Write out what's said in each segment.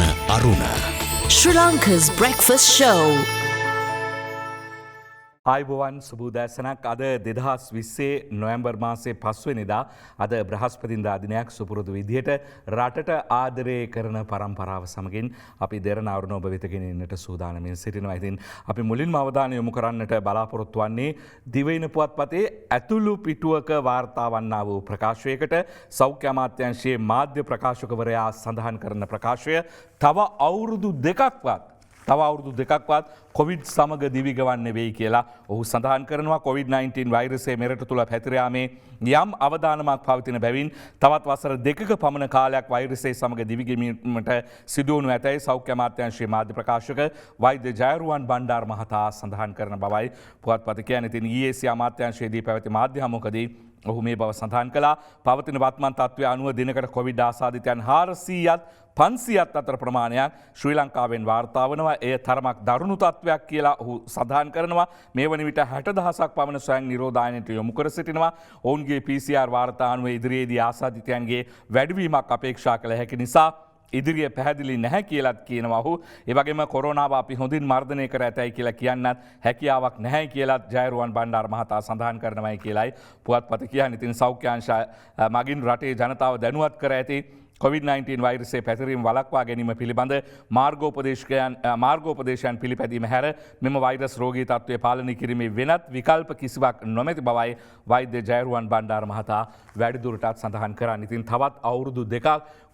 අරුණ අරුණ Sri Lanka's breakfast show. ආයුබෝවන් සුබෝදෑසනක් අද 2020 නොවැම්බර් මාසයේ 5 වෙනිදා අද බ්‍රහස්පතින්දා දිනයක් සුපුරුදු විදිහට රටට ආදරය කරන පරම්පරාව සමගින් අපි දෙරණ අරුණ ඔබ වෙත ගෙනෙන්නට සූදානමින් සිටිනවා. ඉතින් අපි මුලින්ම අවධානය යොමු කරන්නට බලාපොරොත්තු වන්නේ දිවයින පුවත්පතේ ඇතුළු පිටුවක වාර්තා වන්නා වූ ප්‍රකාශයකට සෞඛ්‍ය අමාත්‍යාංශයේ මාධ්‍ය ප්‍රකාශකවරයා සඳහන් කරන ප්‍රකාශය තව අවුරුදු දෙකක්වත් කොවිඩ් සමග දිවිගවන්න වෙයි කියලා ඔහු සඳහන් කරනවා. කොවිඩ්-19 වෛරසය මෙරට තුළ පැතිර යාමේ යම් අවදානමක් පවතින බැවින් තවත් වසර 2ක පමණ කාලයක් වෛරසය සමග දිවිගෙමීමට සිදුවනු ඇතැයි සෞඛ්‍ය අමාත්‍යාංශයේ මාධ්‍ය ප්‍රකාශක වෛද්‍ය ජයරුවන් බණ්ඩාර මහතා සඳහන් කරන බවයි පුවත්පත කියන්නේ. ඉතින් ඊයේ අමාත්‍යාංශයේදී පැවති මාධ්‍ය හමුවකදී ඔහු මේ බව සඳහන් කළා. පවතින වත්මන් තත්ත්වය අනුව දිනකට කොවිඩ් ආසාදිතයන් 400ත් 500ත් අතර ප්‍රමාණයක් ශ්‍රී ලංකාවෙන් වාර්තා වනවා. එය තරමක් දරුණු තත්ත්වයක් කියලා ඔහු සඳහන් කරනවා. මේ වන විට 60,000ක් පමණ ස්වයං නිරෝධායනයට යොමු කර සිටිනවා. ඔවුන්ගේ PCR වාර්තා අනුව ඉදිරියේදී ආසාදිතයන්ගේ වැඩිවීමක් අපේක්ෂා කළ හැකි නිසා ඉදිරිය පැහැදිලි නැහැ කියලත් කියනවා ඔහු. ඒ වගේම කොරෝනාව අපි හොඳින් මර්ධනය කර ඇතයි කියලා කියන්නත් හැකියාවක් නැහැ කියලත් ජයරුවන් බණ්ඩාර මහතා සඳහන් කරනවායි කියලයි පුවත්පත කියන්නේ. ඉතින් සෞඛ්‍ය අංශ මගින් රටේ ජනතාව දැනුවත් කර ඇති COVID-19 වෛරසයේ පැතිරීම වළක්වා ගැනීම පිළිබඳ මාර්ගෝපදේශයන් පිළිපැදීම හැර මෙම වෛරස් රෝගී තත්ත්වය පාලනය කිරීමේ වෙනත් විකල්ප කිසිවක් නොමැති බවයි වෛද්‍ය ජයරුවන් බණ්ඩාර මහතා වැඩිදුරටත් සඳහන් කරන්නේ. ඉතින් තවත් අවුරුදු දෙකක්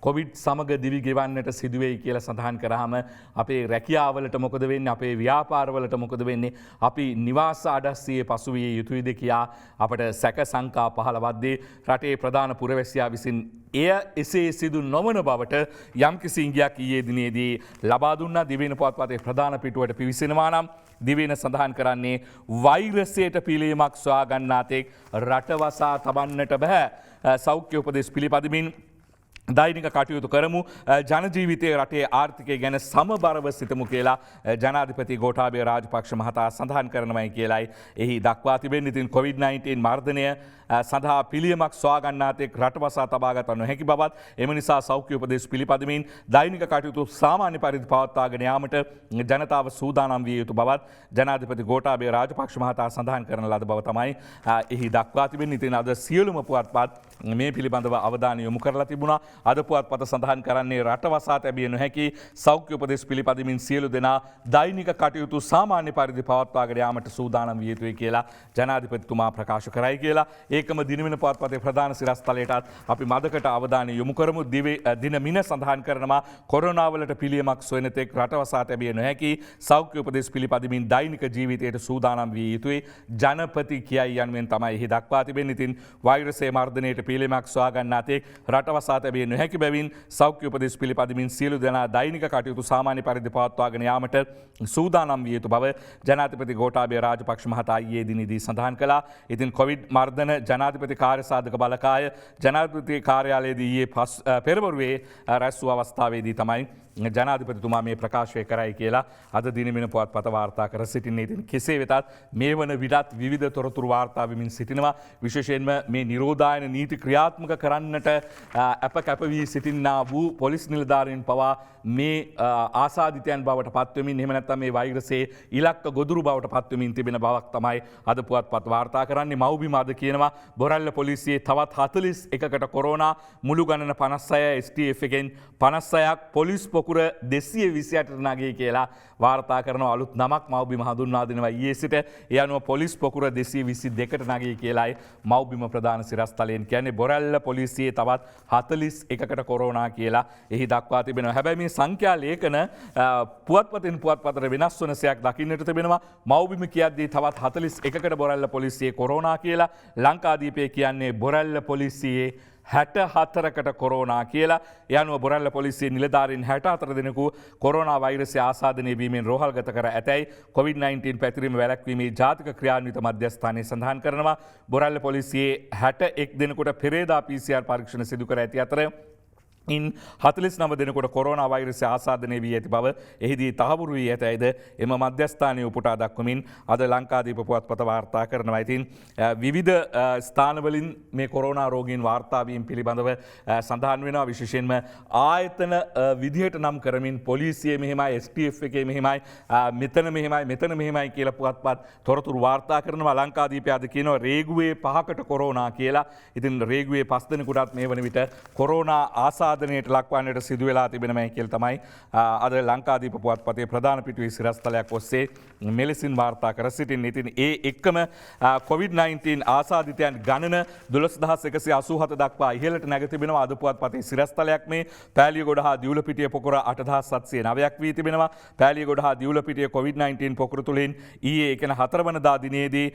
කොවිඩ් සමග දිවි ගෙවන්නට සිදුවෙයි කියලා සඳහන් කරාම අපේ රැකියාවලට මොකද වෙන්නේ, අපේ ව්‍යාපාරවලට මොකද වෙන්නේ, අපි නිවාස අඩස්සියේ පසුවිය යුතුයිද කියා අපට සැක සංකා පහළවද්දී රටේ ප්‍රධාන පුරවැසියා විසින් එය එසේ සිදු නොවන බවට යම්කිසි ඉඟියක් ඊයේ දිනේදී ලබා දුන්නා. දිවයින පුවත්පතේ ප්‍රධාන පිටුවට පිවිසෙනවා නම් දිවයින සඳහන් කරන්නේ වෛරසයට පිළියමක් සොයා ගන්නා තෙක් රටවසා තබන්නට බෑ. සෞඛ්‍ය උපදෙස් පිළිපදමින් දෛනික කටයුතු කරමු, ජනජීවිතයේ රටේ ආර්ථිකය ගැන සමබරව සිතමු කියලා ජනාධිපති ගෝඨාභය රාජපක්ෂ මහතා සඳහන් කරනවායි කියලයි එහි දක්වා තිබෙන්නේ. ඉතින් COVID-19 මර්ධනය සඳහා පිළියමක් සොයා ගන්නා තෙක් රටවසා තබාගත නොහැකි බවත්, එම නිසා සෞඛ්‍ය උපදෙස් පිළිපදමින් දෛනික කටයුතු සාමාන්‍ය පරිදි පවත්වාගෙන යාමට ජනතාව සූදානම් විය යුතු බවත් ජනාධිපති ගෝඨාභය රාජපක්ෂ මහතා සඳහන් කරන ලද බව තමයි එහි දක්වා තිබෙන්නේ. ඉතින් අද සියලුම පුවත්පත් මේ පිළිබඳව අවධානය යොමු කරලා තිබුණා. අද පුවත්පත සඳහන් කරන්නේ රටවසා තැබිය නොහැකි සෞඛ්‍ය උපදෙස් පිළිපදමින් සියලු දෙනා දෛනික කටයුතු සාමාන්‍ය පරිදි පවත්වාගෙන යාමට සූදානම් විය යුතුයි කියලා ජනාධිපතිතුමා ප්‍රකාශ කරයි කියලා. ඒකම දිනවෙන පුවත්පතේ ප්‍රධාන සිරස්තලයටත් අපි මදකට අවධානය යොමු කරමු. දින මින සඳහන් කරනවා කොරෝනාවලට පිළියමක් සොයන තෙක් රටවසා තැබිය නොහැකි සෞඛ්‍ය උපදෙස් පිළිපදමින් දෛනික ජීවිතයට සූදානම් විය යුතුයි ජනපති කියයි යනුවෙන් තමයි එහි දක්වා තිබෙන්නේ. ඉතින් වෛරසයේ මර්ධනයට පිළියමක් සොයා ගන්නා තෙක් රටවසා තැබිය නොහැකි බැවින් සෞඛ්‍ය උපදෙස් පිළිපදමින් සියලු දෙනා දෛනික කටයුතු සාමාන්‍ය පරිදි පවත්වාගෙන යාමට සූදානම් විය යුතු බව ජනාධිපති ගෝඨාභය රාජපක්ෂ මහතා ඊයේ දිනේදී සඳහන් කළා. ඉතින් කොවිඩ් මර්ධන ජනාධිපති කාර්යසාධක බලකාය ජනාධිපති කාර්යාලයේදී ඊයේ පෙරවරුවේ රැස් වූ අවස්ථාවේදී තමයි ජනාධිපතිතුමා මේ ප්‍රකාශය කරයි කියලා අද දිනමින පුවත්පත වාර්තා කර සිටින්නේ. ඉතින් කෙසේ වෙතත් මේ වන විටත් විවිධ තොරතුරු වාර්තා වෙමින් සිටිනවා. විශේෂයෙන්ම මේ නිරෝධායන නීති ක්‍රියාත්මක කරන්නට අප කැප වී සිටින්නා වූ පොලිස් නිලධාරීන් පවා මේ ආසාදිතයන් බවට පත්වෙමින්, එහෙම නැත්නම් මේ වෛරසයේ ඉලක්ක ගොදුරු බවට පත්වෙමින් තිබෙන බවක් තමයි අද පුවත්පත් වාර්තා කරන්නේ. මව්බිම අද කියනවා බොරැල්ල පොලිසියේ තවත් 41කට කොරෝනා, මුළු ගණන 56 STF එකෙන් 56ක් පොලිස් පොකුර 228ට නගී කියලා වාර්තා කරනවා. අලුත් නමක් මව්බිම හඳුන්වා දෙනවා ඊයේ සිට. ඒ අනුව පොලිස් පොකුර 222ට නගී කියලායි මව්බිම ප්‍රධාන සිරස්තලයෙන් කියන්නේ. බොරැල්ල පොලිසියේ තවත් 41කට කොරෝනා කියලා එහි දක්වා තිබෙනවා. හැබැයි මේ සංඛ්‍යා ලේඛන පුවත්පතින් පුවත්පතට වෙනස් වන සයක් දකින්නට තිබෙනවා. මව්බිම කියද්දී තවත් 41කට බොරැල්ල පොලිසියේ කොරෝනා කියලා, ලංකාදීපේ කියන්නේ බොරැල්ල පොලිසියේ 64කට කොරෝනා කියලා. ඒ අනුව බොරැල්ල පොලිසියේ නිලධාරීන් 64 දෙනෙකු කොරෝනා වෛරසය ආසාදනය වීමෙන් රෝහල්ගත කර ඇතැයි COVID-19 පැතිරීම වැළැක්වීමේ ජාතික ක්‍රියාන්විත මධ්‍යස්ථානය සඳහන් කරනවා. බොරැල්ල පොලිසියේ 61 දෙනෙකුට පෙරේදා PCR පරීක්ෂණ සිදු කර ඇති අතර ඉන් 49 දෙනෙකුට කොරෝනා වෛරසය ආසාදනය වී ඇති බව එහිදී තහවුරු වී ඇතැයිද එම මධ්‍යස්ථානය උපුටා දක්වමින් අද ලංකාදීප පුවත්පත වාර්තා කරනවා. ඉතින් විවිධ ස්ථානවලින් මේ කොරෝනා රෝගීන් වාර්තා වීම පිළිබඳව සඳහන් වෙනවා. විශේෂයෙන්ම ආයතන විදිහට නම් කරමින් පොලිසිය මෙහෙමයි, STF එකේ මෙහෙමයි, මෙතන මෙහෙමයි කියලා පුවත්පත් තොරතුරු වාර්තා කරනවා. ලංකාදීපය අද කියනවා රේගුවේ 5කට කොරෝනා කියලා. ඉතින් රේගුවේ 5 දෙනෙකුටත් මේ වන විට කොරෝනා ආසාදනයට ලක්වන්නට සිදු වෙලා තිබෙනමයි කියලා තමයි අද ලංකාදීප පුවත්පතේ ප්‍රධාන පිටුවේ සිරස්තලයක් ඔස්සේ මෙලෙසින් වාර්තා කර සිටින්නේ. ඉතින් ඒ එක්කම COVID-19 ආසාදිතයන් ගණන 12187 දක්වා ඉහළට නැග තිබෙනවා. අද පුවත්පතේ සිරස්තලයක් මේ පෑලියගොඩ හා දිවුලපිටිය පොකුර 8709ක් වී තිබෙනවා. පෑලියගොඩ හා දිවුලපිටිය COVID-19 පොකුර තුලින් ඊයේ ඒ කියන්නේ 4 වෙනිදා දිනේදී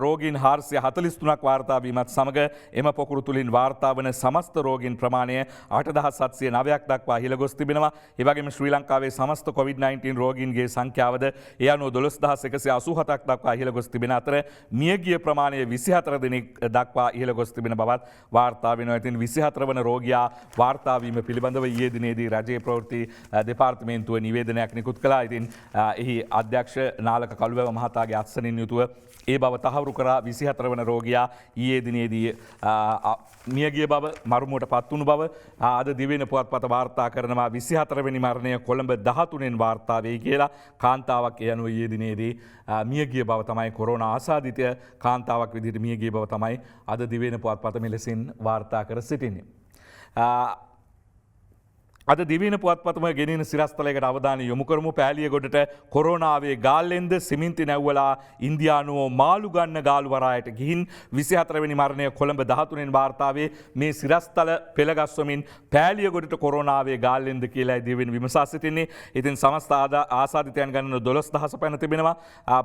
රෝගීන් 443ක් වාර්තා වීමත් සමග එම පොකුර තුලින් වාර්තා වන සමස්ත රෝගීන් ප්‍රමාණය 8709ක් දක්වා ඉහළ ගොස් තිබෙනවා. ඒ වගේම ශ්‍රී ලංකාවේ සමස්ත COVID-19 රෝගීන්ගේ සංඛ්‍යාවද ඒ අනුව 12187ක් දක්වා ඉහළ ගොස් තිබෙන අතර මියගිය ප්‍රමාණය 24 දෙනෙක් දක්වා ඉහළ ගොස් තිබෙන බවත් වාර්තා වෙනවා. ඉතින් 24 වන රෝගියා වාර්තා වීම පිළිබඳව ඊයේ දිනේදී රජයේ ප්‍රවෘත්ති දෙපාර්තමේන්තුව නිවේදනයක් නිකුත් කළා. ඉතින් එහි අධ්‍යක්ෂ නාලක කළුවැව මහතාගේ අත්සනින් යුතුව ඒ බව තහවුරු කරා. 24 වන රෝගියා ඊයේ දිනේදී මියගිය බව මරුමුවට පත් වුණු බව අද දිවෙන පුවත්පත වාර්තා කරනවා. 24 වෙනි මරණය කොළඹ 13න් වාර්තා වෙයි කියලා. කාන්තාවක් ඒ අනුව ඊයේ දිනේදී මියගිය බව තමයි කොරෝනා ආසාදිත කාන්තාවක් විදිහට මියගිය බව තමයි අද දිවෙන පුවත්පත මෙලෙසින් වාර්තා කර සිටින්නේ. අද දිවයින පුවත්පතම ගෙනෙන සිරස්තලයකට අවධානය යොමු කරමු. පෑලියගොඩට කොරෝනාවේ ගාල්ලෙන්ද සිමෙන්ති නැව්වලා ඉන්දියානුවෝ මාළු ගන්න ගාල්වරායට ගිහින් 24 වෙනි මරණය කොළඹ 13න් වාර්තාවේ. මේ සිරස්තල පෙළගස්වමින් පෑලියගොඩට කොරෝනාවේ ගාල්ලෙන්ද කියලා දිවයින විමසා සිටින්නේ. ඉතින් සමස්ත ආසාදිතයන් ගණන 12000 පැන තිබෙනවා.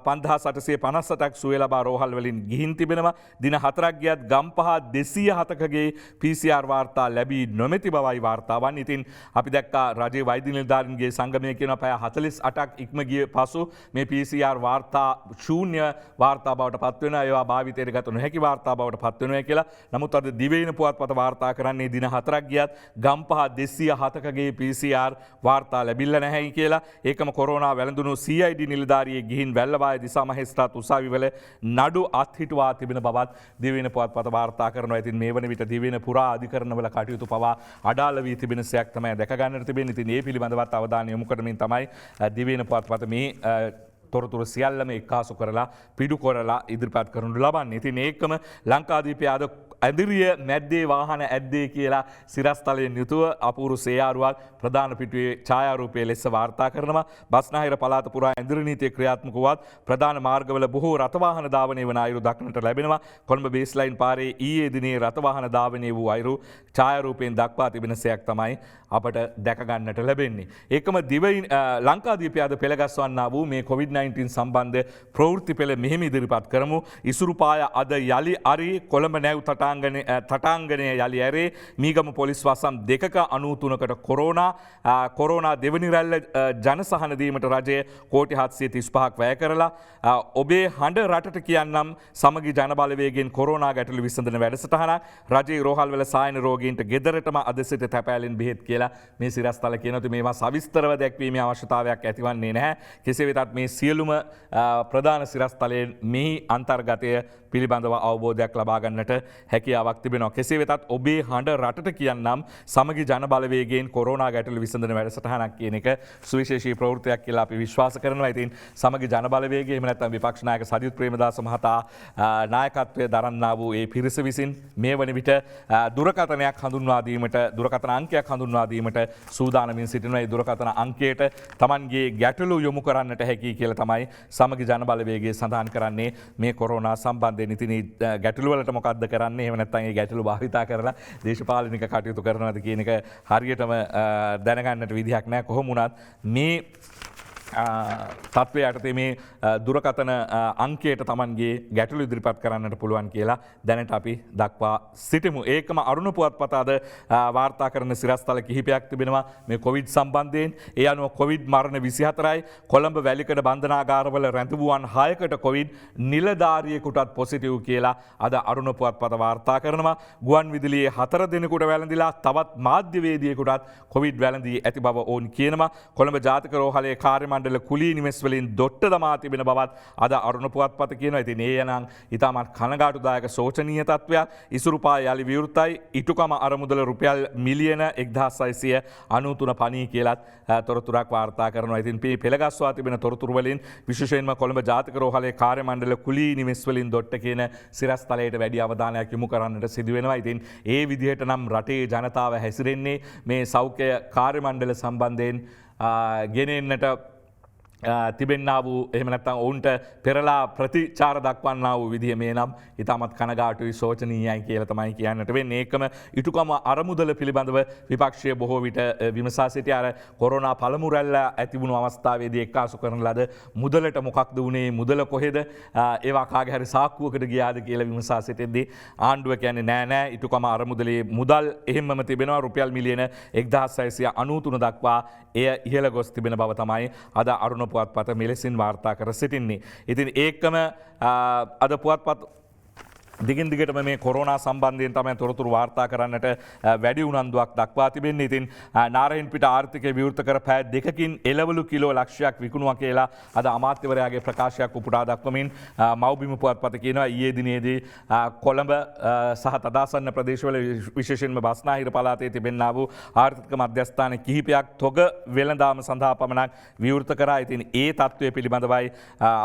5858ක් සුවය ලබා රෝහල් වලින් ගිහින් තිබෙනවා. දින 4ක් ගියත් ගම්පහ 207කගේ PCR වාර්තා ලැබී නොමැති බවයි වාර්තාවන්. ඉතින් අපි දැක්කා රජයේ වෛද්‍ය නිලධාරීන්ගේ සංගමය කියන පැය 48ක් ඉක්ම ගිය පසු මේ PCR වාර්තා ශූන්‍ය වාර්තා බවට පත් වෙනවා. ඒවා භාවිතයට ගත නොහැකි වාර්තා බවට පත් වෙනවා කියලා. නමුත් අද දිවයින පුවත්පත වාර්තා කරන්නේ දින 4ක් ගියත් ගම්පහ 207කගේ PCR වාර්තා ලැබිලා නැහැයි කියලා. ඒකම කොරෝනා වැළඳුණු CID නිලධාරියෙ ගිහින් වැල්ලවාය දිසා මහේස්ත්‍රාත් උසාවිවල නඩු අත්හිටුවා තිබෙන බවත් දිවයින පුවත්පත වාර්තා කරනවා. ඉතින් මේ වන විට දිවයින පුරා අධිකරණවල කටයුතු පවා අඩාල වී තිබෙන සයක් තමයි දැක ගන්නට තිබෙන්නේ. ඉතින් මේ පිළිබඳවත් අවධානය යොමු කරමින් තමයි දිවයින පුවත්පත මේ තොරතුරු සියල්ලම එක්කාසු කරලා පිටු කරලා ඉදිරිපත් කරනු ලබන්නේ. ඉතින් ඒකම ලංකාදීපය අද ඇදිරිය මැද්දේ වාහන ඇද්දේ කියලා සිරස්තලයෙන් යුතුව අපූරු සේයාරුවක් ප්‍රධාන පිටුවේ ඡායාරූපයේ ලෙස වාර්තා කරනවා. බස්නාහිර පළාත පුරා ඇඳිරි නීතිය ක්‍රියාත්මක වුවත් ප්‍රධාන මාර්ගවල බොහෝ රථවාහන ධාවනය වන අයුරු දක්නට ලැබෙනවා. කොළඹ බේස්ලයින් පාරේ ඊයේ දිනේ රථවාහන ධාවනය වූ අයුරු ඡායාරූපයෙන් දක්වා තිබෙන සයක් තමයි අපට දැක ගන්නට ලැබෙන්නේ. ඒකම දිවයින ලංකාදීපය අද පෙළගස්වන්නා වූ මේ COVID-19 සම්බන්ධ ප්‍රවෘත්ති පෙළ මෙහෙම ඉදිරිපත් කරමු. ඉසුරුපාය අද යලි අරි කොළඹ නැව් තටාංගනය යළි ඇරේ මීගම පොලිස් වසම් 293කට කොරෝනා දෙවනි රැල්ල ජනසහන දීමට රජය කෝටි 735ක් වැය කරලා ඔබේ හඬ රටට කියන්නම් සමගි ජනබලවේගෙන් කොරෝනා ගැටලු විසඳන වැඩසටහනක්. රජයේ රෝහල්වල සායන රෝගීන්ට ගෙදරටම අද සිට තැපෑලෙන් බෙහෙත් කියලා මේ සිරස්තල කියනතු මේවා සවිස්තරව දැක්වීමේ අවශ්‍යතාවයක් ඇතිවන්නේ නැහැ. කෙසේ වෙතත් මේ සියලුම ප්‍රධාන සිරස්තලයෙන් මෙහි අන්තර්ගතය පිළිබඳව අවබෝධයක් ලබා ගන්නට හැකියාවක් තිබෙනවා. කෙසේ වෙතත් ඔබේ හඬ රටට කියන්නම් සමගි ජන බලවේගයෙන් කොරෝනා ගැටලු විසඳන වැඩසටහනක් කියන එක සුවිශේෂී ප්‍රවෘත්තියක් කියලා අපි විශ්වාස කරනවා. ඉතින් සමගි ජන බලවේගය එහෙම නැත්නම් විපක්ෂ නායක සජිත් ප්‍රේමදාස මහතා නායකත්වයේ දරන්නා වූ ඒ පිරිස විසින් මේ වන විට දුරකථනයක් හඳුන්වා දීමට දුරකථන අංකයක් හඳුන්වා දීමට සූදානමින් සිටිනවා. ඒ දුරකථන අංකයට Tamanගේ ගැටලු යොමු කරන්නට හැකි කියලා තමයි සමගි ජන බලවේගය සඳහන් කරන්නේ මේ කොරෝනා සම්බන්ධයෙන්. ඉතින් ගැටලු වලට මොකක්ද කරන්නේ? එහෙම නැත්නම් ඒ ගැටලු භාවිතා කරලා දේශපාලනික කටයුතු කරනවද කියන එක හරියටම දැනගන්නට විදිහක් නැහැ. කොහොම වුණත් මේ තත්ත්වය යටතේ මේ දුරකථන අංකයට තමන්ගේ ගැටලු ඉදිරිපත් කරන්නට පුළුවන් කියලා දැනට අපි දක්වා සිටිමු. ඒකම අරුණ පුවත්පත අද වාර්තා කරන සිරස්තල කිහිපයක් තිබෙනවා මේ කොවිඩ් සම්බන්ධයෙන්. ඒ අනුව කොවිඩ් මරණ 24යි. කොළඹ වැලිකඩ බන්ධනාගාරවල රැඳවුවන් 6කට කොවිඩ් නිලධාරියෙකුටත් පොසිටිව් කියලා අද අරුණ පුවත්පත වාර්තා කරනවා. ගුවන් විදුලියේ 4 දෙනෙකුට වැළඳිලා තවත් මාධ්‍යවේදියෙකුටත් කොවිඩ් වැළඳී ඇති බව ඔවුන් කියනවා. කොළඹ ජාතික රෝහලේ කාර්ය මණ්ඩල කුලී නිවෙස් වලින් දොට්ට දමා තිබෙන බවත් අද අරුණ පුවත්පත කියනවා. ඉතින් ඒ යනං ඉතාමත් කනගාටුදායක ශෝචනීය තත්ත්වයක්. ඉසුරුපා යලි විවෘතයි. ඉටුකම අරමුදල රුපියල් මිලියන 1693 පණී කියලත් තොරතුරක් වාර්තා කරනවා. ඉතින් මේ පෙළගස්වා තිබෙන තොරතුරු වලින් විශේෂයෙන්ම කොළඹ ජාතික රෝහලේ කාර්ය මණ්ඩල කුලී නිවෙස් වලින් දොට්ට කියන සිරස්තලයට වැඩි අවධානයක් යොමු කරන්නට සිදු වෙනවා. ඉතින් ඒ විදිහට නම් රටේ ජනතාව හැසිරෙන්නේ මේ සෞඛ්‍ය කාර්ය මණ්ඩල සම්බන්ධයෙන් ගෙනෙන්නට තිබෙන්නා වූ එහෙම නැත්නම් ඔවුන්ට පෙරලා ප්‍රතිචාර දක්වන්නා වූ විදිය මේ නම් ඉතාමත් කනගාටුයි ශෝචනීයයි කියලා තමයි කියන්නට වෙන්නේ. ඒකම ඉටුකම අරමුදල පිළිබඳව විපක්ෂය බොහෝ විට විමසා සිටි අර කොරෝනා පළමු රැල්ල ඇති වුණු අවස්ථාවේදී එක්කාසු කරන ලද මුදලට මොකක්ද වුණේ, මුදල කොහෙද, ඒවා කාගේ හරි සාක්කුවකට ගියාද කියලා විමසා සිටින්දී ආණ්ඩුව කියන්නේ නෑ ඉටුකම අරමුදලේ මුදල් එහෙම්මම තිබෙනවා රුපියල් මිලියන 1693 දක්වා එය ඉහළ ගොස් තිබෙන බව තමයි අද අරුණ පුවත්පත මෙලෙසින් වාර්තා කර සිටින්නේ. ඉතින් ඒකම අද පුවත්පත් දිගින් දිගටම මේ කොරෝනා සම්බන්ධයෙන් තමයි තොරතුරු වාර්තා කරන්නට වැඩි උනන්දුවක් දක්වා තිබෙන්නේ. ඉතින් නාරහෙන්පිට ආර්ථිකය විවෘත කර පැය දෙකකින් එළවලු කිලෝ ලක්ෂයක් විකුණුවා කියලා අද අමාත්‍යවරයාගේ ප්‍රකාශයක් උපුටා දක්වමින් මව්බිම පුවත්පත කියනවා ඊයේ දිනේදී කොළඹ සහ තදාසන්න ප්‍රදේශවල විශේෂයෙන්ම බස්නාහිර පළාතේ තිබෙනා වූ ආර්ථික මධ්‍යස්ථාන කිහිපයක් තොග වෙළඳාම සඳහා පමණක් විවෘත කරා. ඉතින් ඒ තත්ත්වය පිළිබඳවයි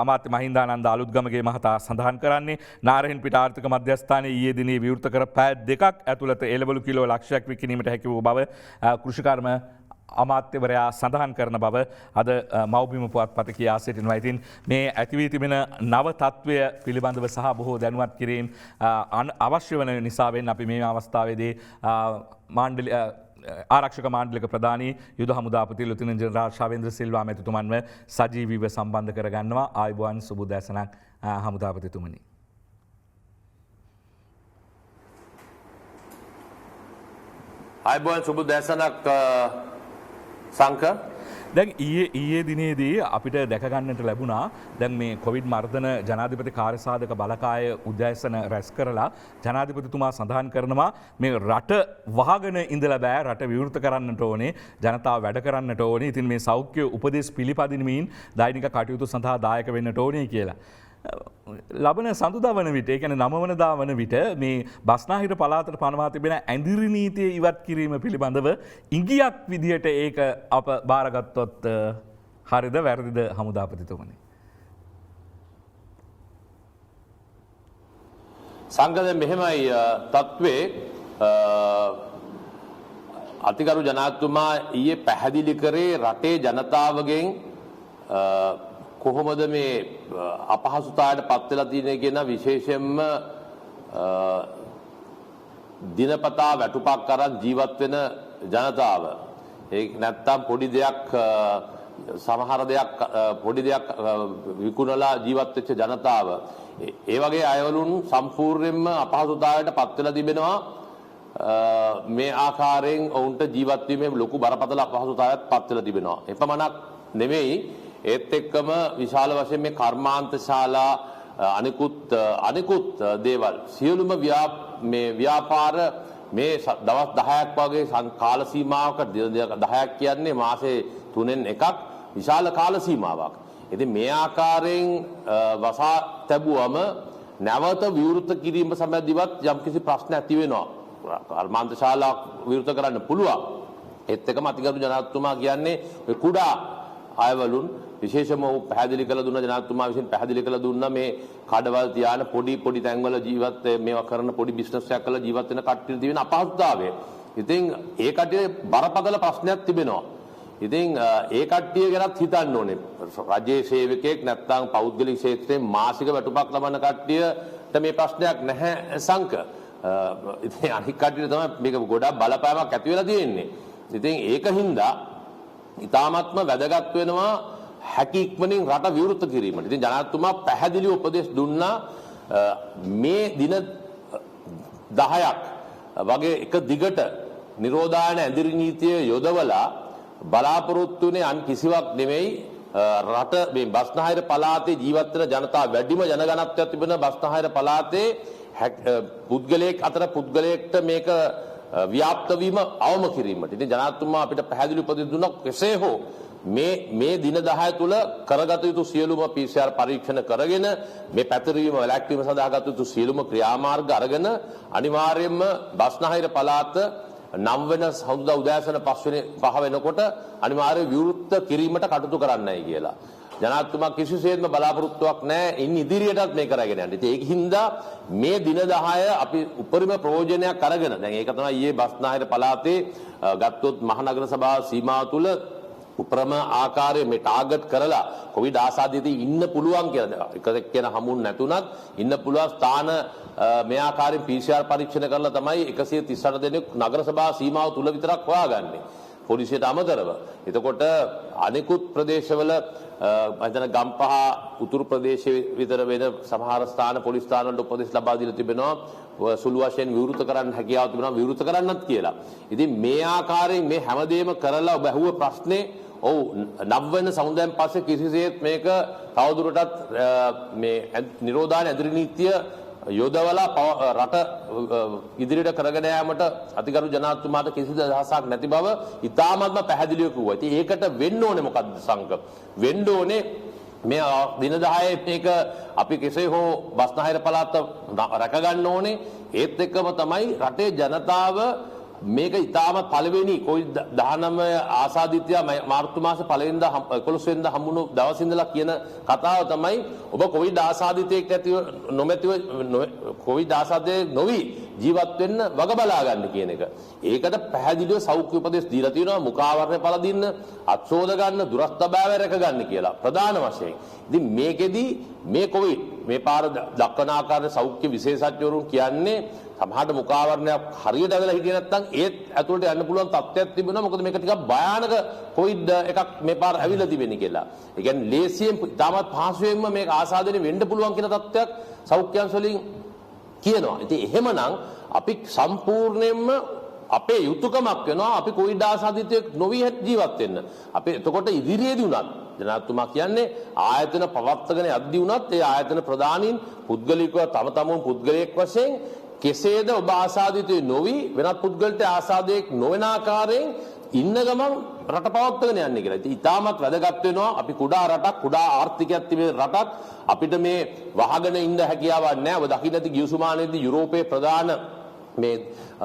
අමාත්‍ය මහින්දානන්ද අලුත්ගමගේ මහතා සඳහන් කරන්නේ. නාරහෙන්පිට ආර්ථික මධ්‍යස්ථානයේ ඊයේ දිනේ විවෘත කර පැය දෙකක් ඇතුළත එළවලු කිලෝ ලක්ෂයක් විකිණීමට හැකි වූ බව කෘෂිකර්ම අමාත්‍යවරයා සඳහන් කරන බව අද මව්බිම පුවත්පත කියා සිටිනවා. ඉතින් මේ ඇති වී තිබෙන නව තත්ත්වය පිළිබඳව සහ බොහෝ දැනුවත් කිරීම අවශ්‍ය වන නිසාවෙන් අපි මේ අවස්ථාවේදී මාණ්ඩලික ආරක්ෂක මාණ්ඩලික ප්‍රධානී යුද හමුදාපති ලුතිනන්ත ජෙනරාල් ශාවේන්ද්‍ර සිල්වා මැතිතුමන්ව සජීවීව සම්බන්ධ කරගන්නවා. ආයුබෝවන් සුබ දැසනක් හමුදාපතිතුමනි. අයිබෝන් සුබ දැසනක් සංක. දැන් ඊයේ දිනේදී අපිට දැකගන්නට ලැබුණා දැන් මේ කොවිඩ් මර්ධන ජනාධිපති කාර්යසාධක බලකාය උදෑසන රැස් කරලා ජනාධිපතිතුමා සඳහන් කරනවා මේ රට වහගෙන ඉඳලා බෑ, රට විවෘත කරන්නට ඕනේ, ජනතාව වැඩ කරන්නට ඕනේ. ඉතින් මේ සෞඛ්‍ය උපදෙස් පිළිපදිනමින් දෛනික කටයුතු සඳහා දායක වෙන්නට ඕනේ කියලා. ලබන සඳුදා වන විට, ඒ කියන්නේ 9 වනදා වන විට මේ බස්නාහිර පළාතට පනවා තිබෙන ඇඳිරි නීතිය ඉවත් කිරීම පිළිබඳව ඉඟියක් විදියට ඒක අප බාරගත්තොත් හරිද වැරදිද හමුදාපතිතුමනි? සංගද මෙහෙමයි තත්ත්වේ. අතිගරු ජනාධිපතිතුමා ඊයේ පැහැදිලි කරේ රටේ ජනතාවගෙන් කොහොමද මේ අපහසුතාවයට පත් වෙලා තියෙන්නේ කියන විශේෂයෙන්ම දිනපතා වැටුපක් අරන් ජීවත් වෙන ජනතාව. ඒක නැත්තම් පොඩි දෙයක් සමහර දෙයක් පොඩි දෙයක් විකුණලා ජීවත් වෙච්ච ජනතාව. ඒ වගේ අයවලුන් සම්පූර්ණයෙන්ම අපහසුතාවයට පත් වෙලා තිබෙනවා. මේ ආකාරයෙන් ඔවුන්ට ජීවත් වීමේ ලොකු බරපතල අපහසුතාවයක් පත් වෙලා තිබෙනවා. එපමණක් නෙමෙයි, ඒත් එක්කම විශාල වශයෙන් මේ කර්මාන්ත ශාලා අනිකුත් දේවල් සියලුම ව්‍යාපාර මේ දවස් 10ක් වගේ කාල සීමාවක 10ක් කියන්නේ මාසේ 3න් එකක් විශාල කාල සීමාවක්. ඉතින් මේ ආකාරයෙන් වසා තැබුවම නැවත විවෘත කිරීම සම්බන්ධවත් යම්කිසි ප්‍රශ්න ඇති වෙනවා. කර්මාන්ත ශාලා විවෘත කරන්න පුළුවන්. ඒත් එක්කම අතිගරු ජනාධිපතිතුමා කියන්නේ කුඩා අයවලුන් විශේෂම පැහැදිලි කළ දුන්න ජනාධිපතිතුමා විසින් පැහැදිලි කළ දුන්න මේ කඩවල් තියාන පොඩි තැන්වල ජීවත් මේවා කරන පොඩි බිස්නස් එකක් කරලා ජීවත් වෙන කට්ටියට තියෙන අපහසුතාවය. ඉතින් ඒ කට්ටිය බරපතල ප්‍රශ්නයක් තිබෙනවා. ඉතින් ඒ කට්ටිය ගැනත් හිතන්න ඕනේ. රජයේ සේවකයෙක් නැත්නම් පෞද්ගලික ක්ෂේත්‍රයේ මාසික වැටුපක් ලබන කට්ටියට මේ ප්‍රශ්නයක් නැහැ සංක. ඉතින් අනික් කට්ටියට තමයි මේක ගොඩක් බලපෑමක් ඇති වෙලා තියෙන්නේ. ඉතින් ඒකින්ද ඉතාමත්ම වැදගත් වෙනවා හැකි ඉක්මනින් රට විවෘත කිරීමට. ඉතින් ජනාධිපතිතුමා පැහැදිලි උපදෙස් දුන්නා මේ දින 10ක් වගේ එක දිගට නිරෝධායන ඇඳිරි නීතිය යොදවලා බලාපොරොත්තු වෙන්නේ අන් කිසිවක් නෙමෙයි රට මේ බස්නාහිර පළාතේ ජීවත් වෙන ජනතාව වැඩිම ජනගණත්වයක් තිබෙන බස්නාහිර පළාතේ පුද්ගලයෙක් අතර පුද්ගලයෙක්ට මේක ව්‍යාප්ත වීම අවම කිරීමට. ඉතින් ජනාධිපතිතුමා අපිට පැහැදිලි උපදෙස් දුන්නා කෙසේ හෝ මේ දින 10 තුල කරගත යුතු සියලුම PCR පරීක්ෂණ කරගෙන මේ පැතිරීම වැළැක්වීම සඳහා ගත යුතු සියලුම ක්‍රියාමාර්ග අරගෙන අනිවාර්යයෙන්ම බස්නාහිර පළාත 9 වෙනි සඳුදා උදෑසන 5 වෙනකොට අනිවාර්ය විවෘත කිරීමට කටයුතු කරන්නයි කියලා. ජනාධිපතිතුමා කිසිසේත්ම බලාපොරොත්තුවක් නැහැ ඉන් ඉදිරියටත් මේක කරගෙන යන්න. ඉතින් ඒකින්ද මේ දින 10 අපි උපරිම ප්‍රයෝජනයක් අරගෙන දැන් ඒක තමයි ඊයේ බස්නාහිර පළාතේ ගත්තොත් මහනගර සභාව සීමාව තුල උපරිම ආකාරයේ මේ ටාගට් කරලා කොවිඩ් ආසාදිතේ ඉන්න පුළුවන් කියලා එක කියන හමුන් නැතුණත් ඉන්න පුළුවන් ස්ථාන මේ ආකාරයෙන් PCR පරීක්ෂණ කරලා තමයි 138 දෙනෙක් නගර සභාව සීමාව තුල විතරක් හොයාගන්නේ. පොලිසියට අමතරව. එතකොට අනෙකුත් ප්‍රදේශවල මම හිතන ගම්පහ උතුරු ප්‍රදේශයේ විතර වෙන සමහර ස්ථාන පොලිස් ස්ථාන වල උපදෙස් ලබා දීලා තිබෙනවා සුළු වශයෙන් විවෘත කරන්න හැකියාව තිබෙනවා විවෘත කරන්නත් කියලා. ඉතින් මේ ආකාරයෙන් මේ හැමදේම කරලා ඔබ අහුව ප්‍රශ්නේ ඔව් 9 වෙනි සමුදායෙන් පස්සේ කිසිසේත් මේක තවදුරටත් මේ නිරෝධායන ඇඳිරි නීතිය යොදවලා රට ඉදිරියට කරගෙන යාමට අතිගරු ජනාධිපතිතුමාට කිසිදු අදහසක් නැති බව ඉතාමත්ම පැහැදිලිව කිව්වා. ඉතින් ඒකට වෙන්න ඕනේ මොකද්ද සංක? වෙන්න ඕනේ මේ දින 10 මේක අපි කෙසේ හෝ බස්නාහිර පළාත රැක ගන්න ඕනේ. ඒත් එක්කම තමයි රටේ ජනතාව මේක ඉතාමත් පළවෙනි කොවිඩ් 19 ආසාදිතය මාර්තු මාසේ 1 වෙනිදා 11 වෙනිදා හම්බුණු දවස් ඉඳලා කියන කතාව තමයි ඔබ කොවිඩ් ආසාදිතයෙක් නැතිව නොමැතිව කොවිඩ් ආසාදිතේ නොවි ජීවත් වෙන්න වග බලා ගන්න කියන එක. ඒකට පැහැදිලිව සෞඛ්‍ය උපදෙස් දීලා තියෙනවා මුඛාවරණය පළදින්න, අත්සෝද ගන්න, දුරස්ථභාවය රැක ගන්න කියලා ප්‍රධාන වශයෙන්. ඉතින් මේකෙදි මේ කොවිඩ් මේ පාර දක්වන ආකාරයේ සෞඛ්‍ය විශේෂඥවරුන් කියන්නේ සමහරට මුඛාවරණයක් හරියට ඇදලා හිටියේ නැත්නම් ඒත් ඇතුළට යන්න පුළුවන් තත්ත්වයක් තිබුණා. මොකද මේක ටිකක් භයානක කොවිඩ් එකක් මේ පාර ඇවිල්ලා තිබෙන්නේ කියලා. ඒ කියන්නේ ලේසියෙන් තාමත් පහසුවෙන්ම මේක ආසාදනය වෙන්න පුළුවන් කියන තත්ත්වයක් සෞඛ්‍යංශ වලින් කියනවා. ඉතින් එහෙමනම් අපි සම්පූර්ණයෙන්ම අපේ යුතුයකමක් වෙනවා අපි කොවිඩ් ආසාදිතයෙක් නොවි ජීවත් වෙන්න. අපි එතකොට ඉදිරියේදී උනත් ජනාධිපතිතුමා කියන්නේ ආයතන පවත්වාගෙන යද්දී උනත් ඒ ආයතන ප්‍රධානීන් පුද්ගලිකව තම තමුන් පුද්ගලයෙක් වශයෙන් කෙසේද ඔබ ආසාදිතේ නොවි වෙනත් පුද්ගලට ආසාදයක් නොවන ආකාරයෙන් ඉන්න ගමන් රට පවත්වාගෙන යන්නේ කියලා. ඉතින් ඊටමත් වැදගත් වෙනවා අපි කුඩා රටක් කුඩා ආර්ථිකයක් තිබෙන රටක් අපිට මේ වහගෙන ඉන්න හැකියාවක් නැහැ. ඔබ දකින්න ඇති ගිවිසුමානයේදී යුරෝපයේ ප්‍රධාන මේ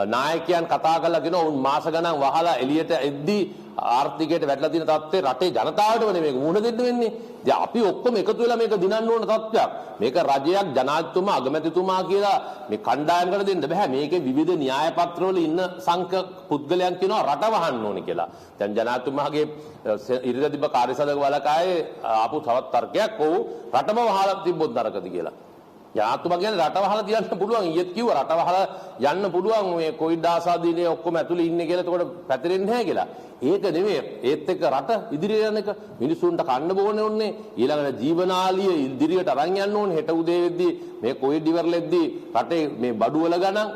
නායකයන් කතා කරලා කියනවා උන් මාස ගණන් වහලා එළියට එද්දී ආර්ථිකයට වැටලා තියෙන තත්ත්වේ රටේ ජනතාවටම නෙමෙයි මුහුණ දෙන්න වෙන්නේ. දැන් අපි ඔක්කොම එකතු වෙලා මේක දිනන්න ඕන තත්ත්වයක්. මේක රජයක් ජනාධිපතිතුමා අගමැතිතුමා කියලා මේ කණ්ඩායමකට දෙන්න බෑ. මේකේ විවිධ න්‍යාය පත්‍රවල ඉන්න සංක පුද්ගලයන් කියනවා රට වහන්න ඕනේ කියලා. දැන් ජනාධිපතිතුමාගේ ඉරිදා තිබ්බ කාර්යසභාවක වලකායේ ආපු තවත් තර්කයක් ඔව් රටම වහලා තිබ්බොත් නරකද කියලා. ජනාධිපතිතුමා කියන්නේ රට වහලා තියන්න පුළුවන්. ඊයේත් කිව්වා රට වහලා යන්න පුළුවන් මේ කොවිඩ් ආසාදීනේ ඔක්කොම ඇතුලේ ඉන්නේ කියලා. එතකොට පැතිරෙන්නේ නැහැ කියලා. ඒක නෙමෙයි. ඒත් එක්ක රට ඉදිරියට යන එක මිනිසුන්ට කන්න බෝනේ ඕනේ. ඊළඟට ජීවනාලිය ඉදිරියට අරන් යන්න ඕනේ. හෙට උදේ වෙද්දී මේ කොවිඩ් ඉවරලෙද්දී රටේ මේ බඩුවල ගණන්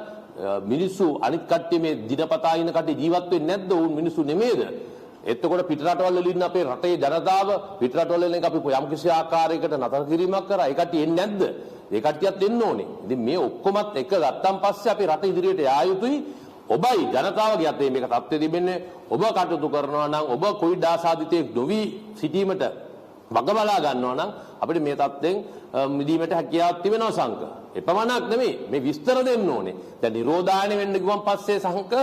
මිනිස්සු අනිත් කට්ටිය මේ දිනපතා ඉන්න කට්ටිය ජීවත් වෙන්නේ නැද්ද? උන් මිනිස්සු නෙමෙයිද? එතකොට පිටරටවල වලින් අපේ රටේ ජනතාව පිටරටවල වලින් අපි යම් කිසි ආකාරයකට නතර කිරීමක් කරා. ඒ කට්ටිය එන්නේ නැද්ද? ඒ කට්ටියත් එන්න ඕනේ. ඉතින් මේ ඔක්කොමත් එක ගත්තන් පස්සේ අපි රට ඉදිරියට යා යුතුයි. ඔබයි ජනතාවගේ අතේ මේක තත්ත්වෙ තිබෙන්නේ. ඔබ කටයුතු කරනවා නම් ඔබ කොවිඩ් ආසාදිතයෙක් නොවි සිටීමට වග බලා ගන්නවා නම් අපිට මේ තත්ත්වෙන් මිදීමට හැකියාවක් තිබෙනවා සංක. එපමණක් නෙමෙයි මේ විස්තර දෙන්න ඕනේ. දැන් නිරෝධායන වෙන්න ගියන් පස්සේ සංක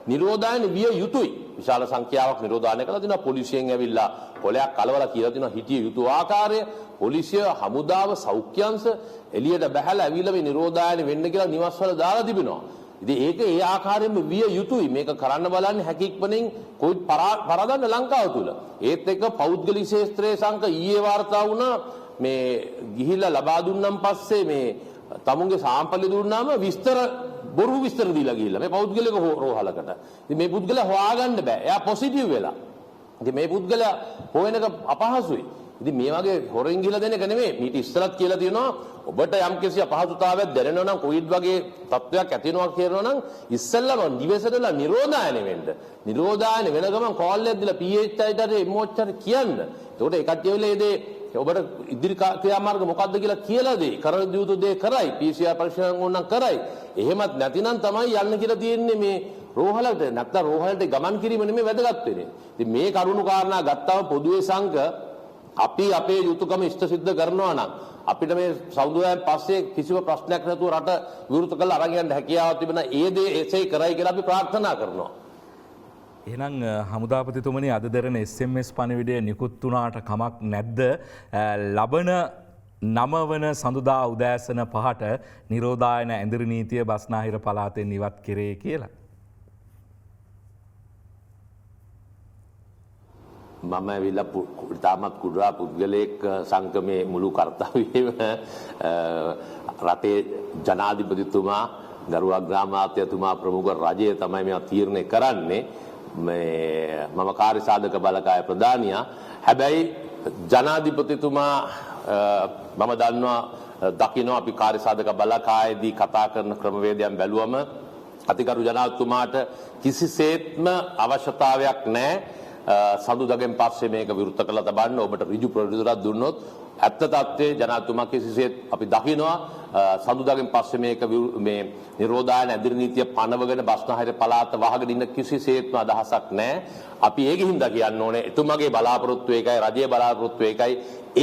නිරෝධායන විය යුතුයි. විශාල සංඛ්‍යාවක් නිරෝධායන කළා දිනවා පොලිසියෙන් ඇවිල්ලා කොලයක් කලවලා කියලා දිනවා හිටිය යුතු ආකාරය පොලිසිය හමුදාව සෞඛ්‍යංශ එළියට බහැලා ඇවිල්ලා මේ නිරෝධායන වෙන්න කියලා නිවස්වල දාලා තිබෙනවා. ඉතින් ඒක ඒ ආකාරයෙන්ම විය යුතුයි. මේක කරන්න බලන්නේ හැකියක්මනින් කොවිඩ් පරදන්න ලංකාව තුල. ඒත් එක්ක පෞද්ගලික ශාස්ත්‍රයේ සංක ඊයේ වාර්තා වුණා මේ ගිහිල්ලා ලබා දුන්නම් පස්සේ මේ තමුන්ගේ සාම්පල දුන්නාම විස්තර බොරු විස්තර දීලා ගිහිල්ලා මේ පෞද්ගලික රෝහලකට. ඉතින් මේ පුද්ගලයා හොයාගන්න බෑ. එයා පොසිටිව් වෙලා. ඉතින් මේ පුද්ගලයා හොයන එක අපහසුයි. ඉතින් මේ වගේ හොරෙන් ගිහලා දෙන එක නෙමෙයි. මීට ඉස්සරත් කියලා තියෙනවා ඔබට යම්කිසි අපහසුතාවයක් දැනෙනවා නම් කොවිඩ් වගේ තත්ත්වයක් ඇති වෙනවා කියනවා නම් ඉස්සෙල්ලාම නිවෙසටලා නිරෝධායන වෙන්න. නිරෝධායන වෙන ගමන් කෝල් එකක් දීලා PH අයිට MOH කියන්න. ඒකට ඒ කට්ටිය වෙලේ දේ ඔබට ඉදිරි ක්‍රියාමාර්ග මොකක්ද කියලා කියලා දෙයි. කර යුතු දේ කරයි. PCR පරීක්ෂණ ඕනනම් කරයි. එහෙමත් නැතිනම් තමයි යන්න කියලා තියෙන්නේ මේ රෝහලට. නැත්නම් රෝහලට ගමන් කිරීම නෙමෙයි වැදගත් වෙන්නේ. ඉතින් මේ කරුණු කාරණා ගත්තාම පොදුවේ සංඝ අපි අපේ යුතුයකම ඉෂ්ට සිද්ධ කරනවා නම් අපිට මේ සෞන්දර්යයෙන් පස්සේ කිසිම ප්‍රශ්නයක් නැතුව රට විවෘත කරලා අරන් යන්න හැකියාවක් තිබෙන ඒ දේ එසේ කරයි කියලා අපි ප්‍රාර්ථනා කරනවා. එහෙනම් හමුදාපතිතුමනි අද දරන SMS පණිවිඩය නිකුත් වුණාට කමක් නැද්ද? ලබන 9 වන සඳුදා උදෑසන 5ට නිරෝධායන ඇඳිරි නීතිය බස්නාහිර පළාතෙන් ඉවත් කෙරේ කියලා. මම ඇවිල්ලා ඉතාමත් කුඩා පුද්ගලයෙක් සංගමේ මුළු කර්තව්‍යයම රටේ ජනාධිපතිතුමා ගරු අග්‍රාමාත්‍යතුමා ප්‍රමුඛ රජය තමයි මේවා තීරණය කරන්නේ. මම කාර්ය සාධක බලකාය ප්‍රධානියා. හැබැයි ජනාධිපතිතුමා මම දන්නවා දකින්න අපි කාර්ය සාධක බලකායේදී කතා කරන ක්‍රමවේදයන් බැලුවම අතිගරු ජනාධිපතිතුමාට කිසිසේත්ම අවශ්‍යතාවයක් නැහැ සඳුදාගෙන් පස්සේ මේක විවෘත කරලා තබන්න. ඔබට ඍජු ප්‍රතිචාරයක් දුන්නොත් ඇත්ත තත්ත්වයේ ජනාධිපතිතුමා කිසිසේත් අපි දකිනවා සඳුදාගෙන් පස්සේ මේක මේ නිරෝධායන ඇඳිරි නීතිය පනවගෙන බස්නාහිර පළාත වහගෙන ඉන්න කිසිසේත්ම අදහසක් නැහැ. අපි ඒකින්ද කියන්න ඕනේ එතුමාගේ බලාපොරොත්තු එකයි රජයේ බලාපොරොත්තු එකයි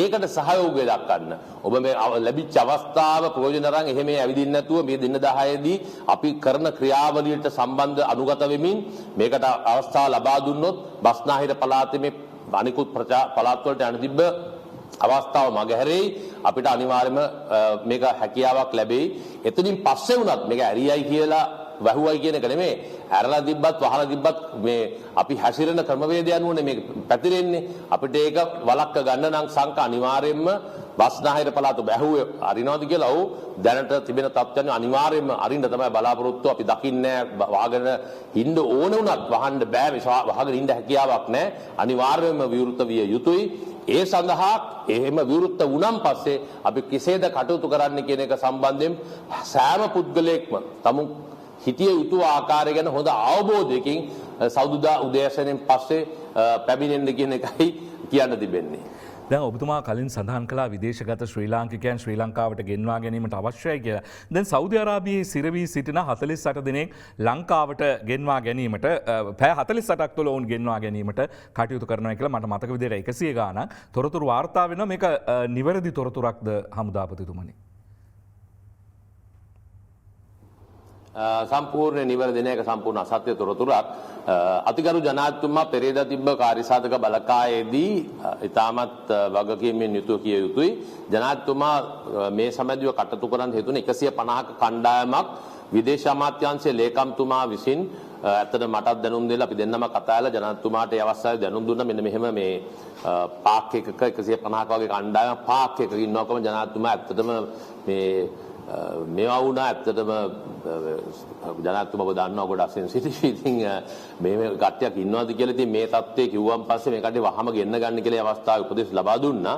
ඒකට සහයෝගය දක්වන්න. ඔබ මේ ලැබිච්ච අවස්ථාව ප්‍රයෝජන අරන් එහෙම ඇවිදින්න නැතුව මේ දින 10ේදී අපි කරන ක්‍රියාවලියට සම්බන්ධ අනුගත වෙමින් මේකට අවස්ථාව ලබා දුන්නොත් බස්නාහිර පළාතේ මේ අනිකුත් පළාත් වලට යන තිබ්බ අවස්ථාව මගහැරෙයි. අපිට අනිවාර්යයෙන්ම මේක හැකියාවක් ලැබෙයි. එතනින් පස්සේ වුණත් මේක ඇරියයි කියලා වැහුවයි කියන එක නෙමෙයි. ඇරලා තිබ්බත් වහලා තිබ්බත් මේ අපි හැසිරෙන ක්‍රමවේදය අනුවනේ මේක පැතිරෙන්නේ. අපිට ඒක වළක්ව ගන්න නම් සංක අනිවාර්යයෙන්ම බස්නාහිර පළාත බැහුවේ අරිනවද කියලා ඔව් දැනට තිබෙන තත්ත්වයන් අනිවාර්යයෙන්ම අරින්න තමයි බලාපොරොත්තු. අපි දකින්නේ වහගෙන ඉන්න ඕන වුණත් වහන්න බෑ. වහගෙන ඉන්න හැකියාවක් නැහැ. අනිවාර්යයෙන්ම විවෘත විය යුතුයි. ඒ සඳහා එහෙම විවෘත වුණන් පස්සේ අපි කෙසේද කටයුතු කරන්න කියන එක සම්බන්ධයෙන් සෑම පුද්ගලයෙක්ම තමුන් හිතිය යුතු ආකාරය ගැන හොඳ අවබෝධයකින් සෞදුදා උදෑසනෙන් පස්සේ පැමිණෙන්න කියන එකයි කියන්න තිබෙන්නේ. දැන් ඔබතුමා කලින් සඳහන් කළා විදේශගත ශ්‍රී ලාංකිකයන් ශ්‍රී ලංකාවට ගෙන්වා ගැනීමට අවශ්‍යයි කියලා. දැන් සෞදි අරාබියේ සිරවී සිටින 48 දෙනෙක් ලංකාවට ගෙන්වා ගැනීමට පැය 48ක් තුළ ඔවුන් ගෙන්වා ගැනීමට කටයුතු කරනවා කියලා මට මතක විදිහට 100 ගාණක් තොරතුරු වාර්තා වෙනවා. මේක නිවැරදි තොරතුරක්ද හමුදාපතිතුමනි? සම්පූර්ණ නිවැරදි නෑ. ඒක සම්පූර්ණ අසත්‍ය තොරතුරක්. අතිගරු ජනාධිපතිතුමා පෙරේදා තිබ්බ කාර්යසාධක බලකායේදී ඉතාමත් වගකීමෙන් යුතුව කිය යුතුයි. ජනාධිපතිතුමා මේ සමැදිව කටයුතු කරන්න හේතුනේ 150ක කණ්ඩායමක් විදේශ අමාත්‍යාංශයේ ලේකම්තුමා විසින් ඇත්තට මටත් දැනුම් දෙලා අපි දෙන්නම කතා කරලා ජනාධිපතිතුමාට ඒ අවස්ථාවේ දැනුම් දුන්නා. මෙන්න මෙහෙම මේ පාක් එකක 150ක වගේ කණ්ඩායමක් පාක් එකක ඉන්නවකම ජනාධිපතිතුමා ඇත්තටම මේ මේවා වුණා. ඇත්තටම ජනාධිපතිතුමා ඔබ දන්නවා ගොඩක් සෙන්සිටිව්. ඉතින් මේ කට්ටියක් ඉන්නවාද කියලා ඉතින් මේ தත්ත්වයේ කිව්වන් පස්සේ මේ කට්ටිය වහම ගෙන්න ගන්න කියලා අවස්ථාවේ උපදෙස් ලබා දුන්නා.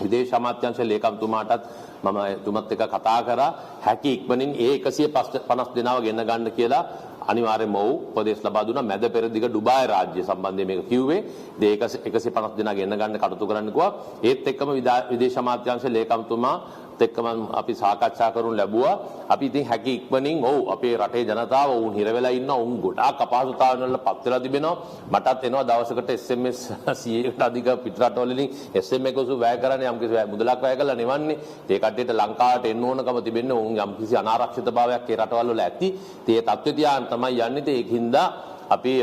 විදේශ අමාත්‍යාංශයේ ලේකම්තුමාටත් මම තුමත් එක්ක කතා කරා. හැකි ඉක්මනින් ඒ 150 දෙනාව ගෙන්න ගන්න කියලා අනිවාර්යයෙන්ම උපදෙස් ලබා දුන්නා. මැද පෙරදිග ඩුබායි රාජ්‍ය සම්බන්ධයෙන් මේක කිව්වේ. ඒ 150 දෙනා ගෙන්න ගන්න කටයුතු කරන්න කිව්වා. ඒත් එක්කම විදේශ අමාත්‍යාංශයේ ලේකම්තුමා එක්කම අපි සාකච්ඡා කරනු ලැබුවා. අපි ඉතින් හැකි ඉක්මනින් අපේ රටේ ජනතාව වුන් හිර වෙලා ඉන්නවා. උන් ගොඩාක් අපහසුතාවයන් වල පත් වෙලා තිබෙනවා. මටත් එනවා දවසකට SMS 100කට අධික පිටරටවල වලින් SMS එකසු වැය කරන්නේ යම් කිසි මුදලක් වැය කරලා නෙවන්නේ. ඒ කට්ටියට ලංකාවට එන්න ඕනකම තිබෙන්නේ උන් යම් කිසි අනාරක්ෂිතභාවයක් ඒ රටවල් වල ඇති. ඒ තත්ත්වය තියාගෙන තමයි යන්නේ. ඒකින්ද අපි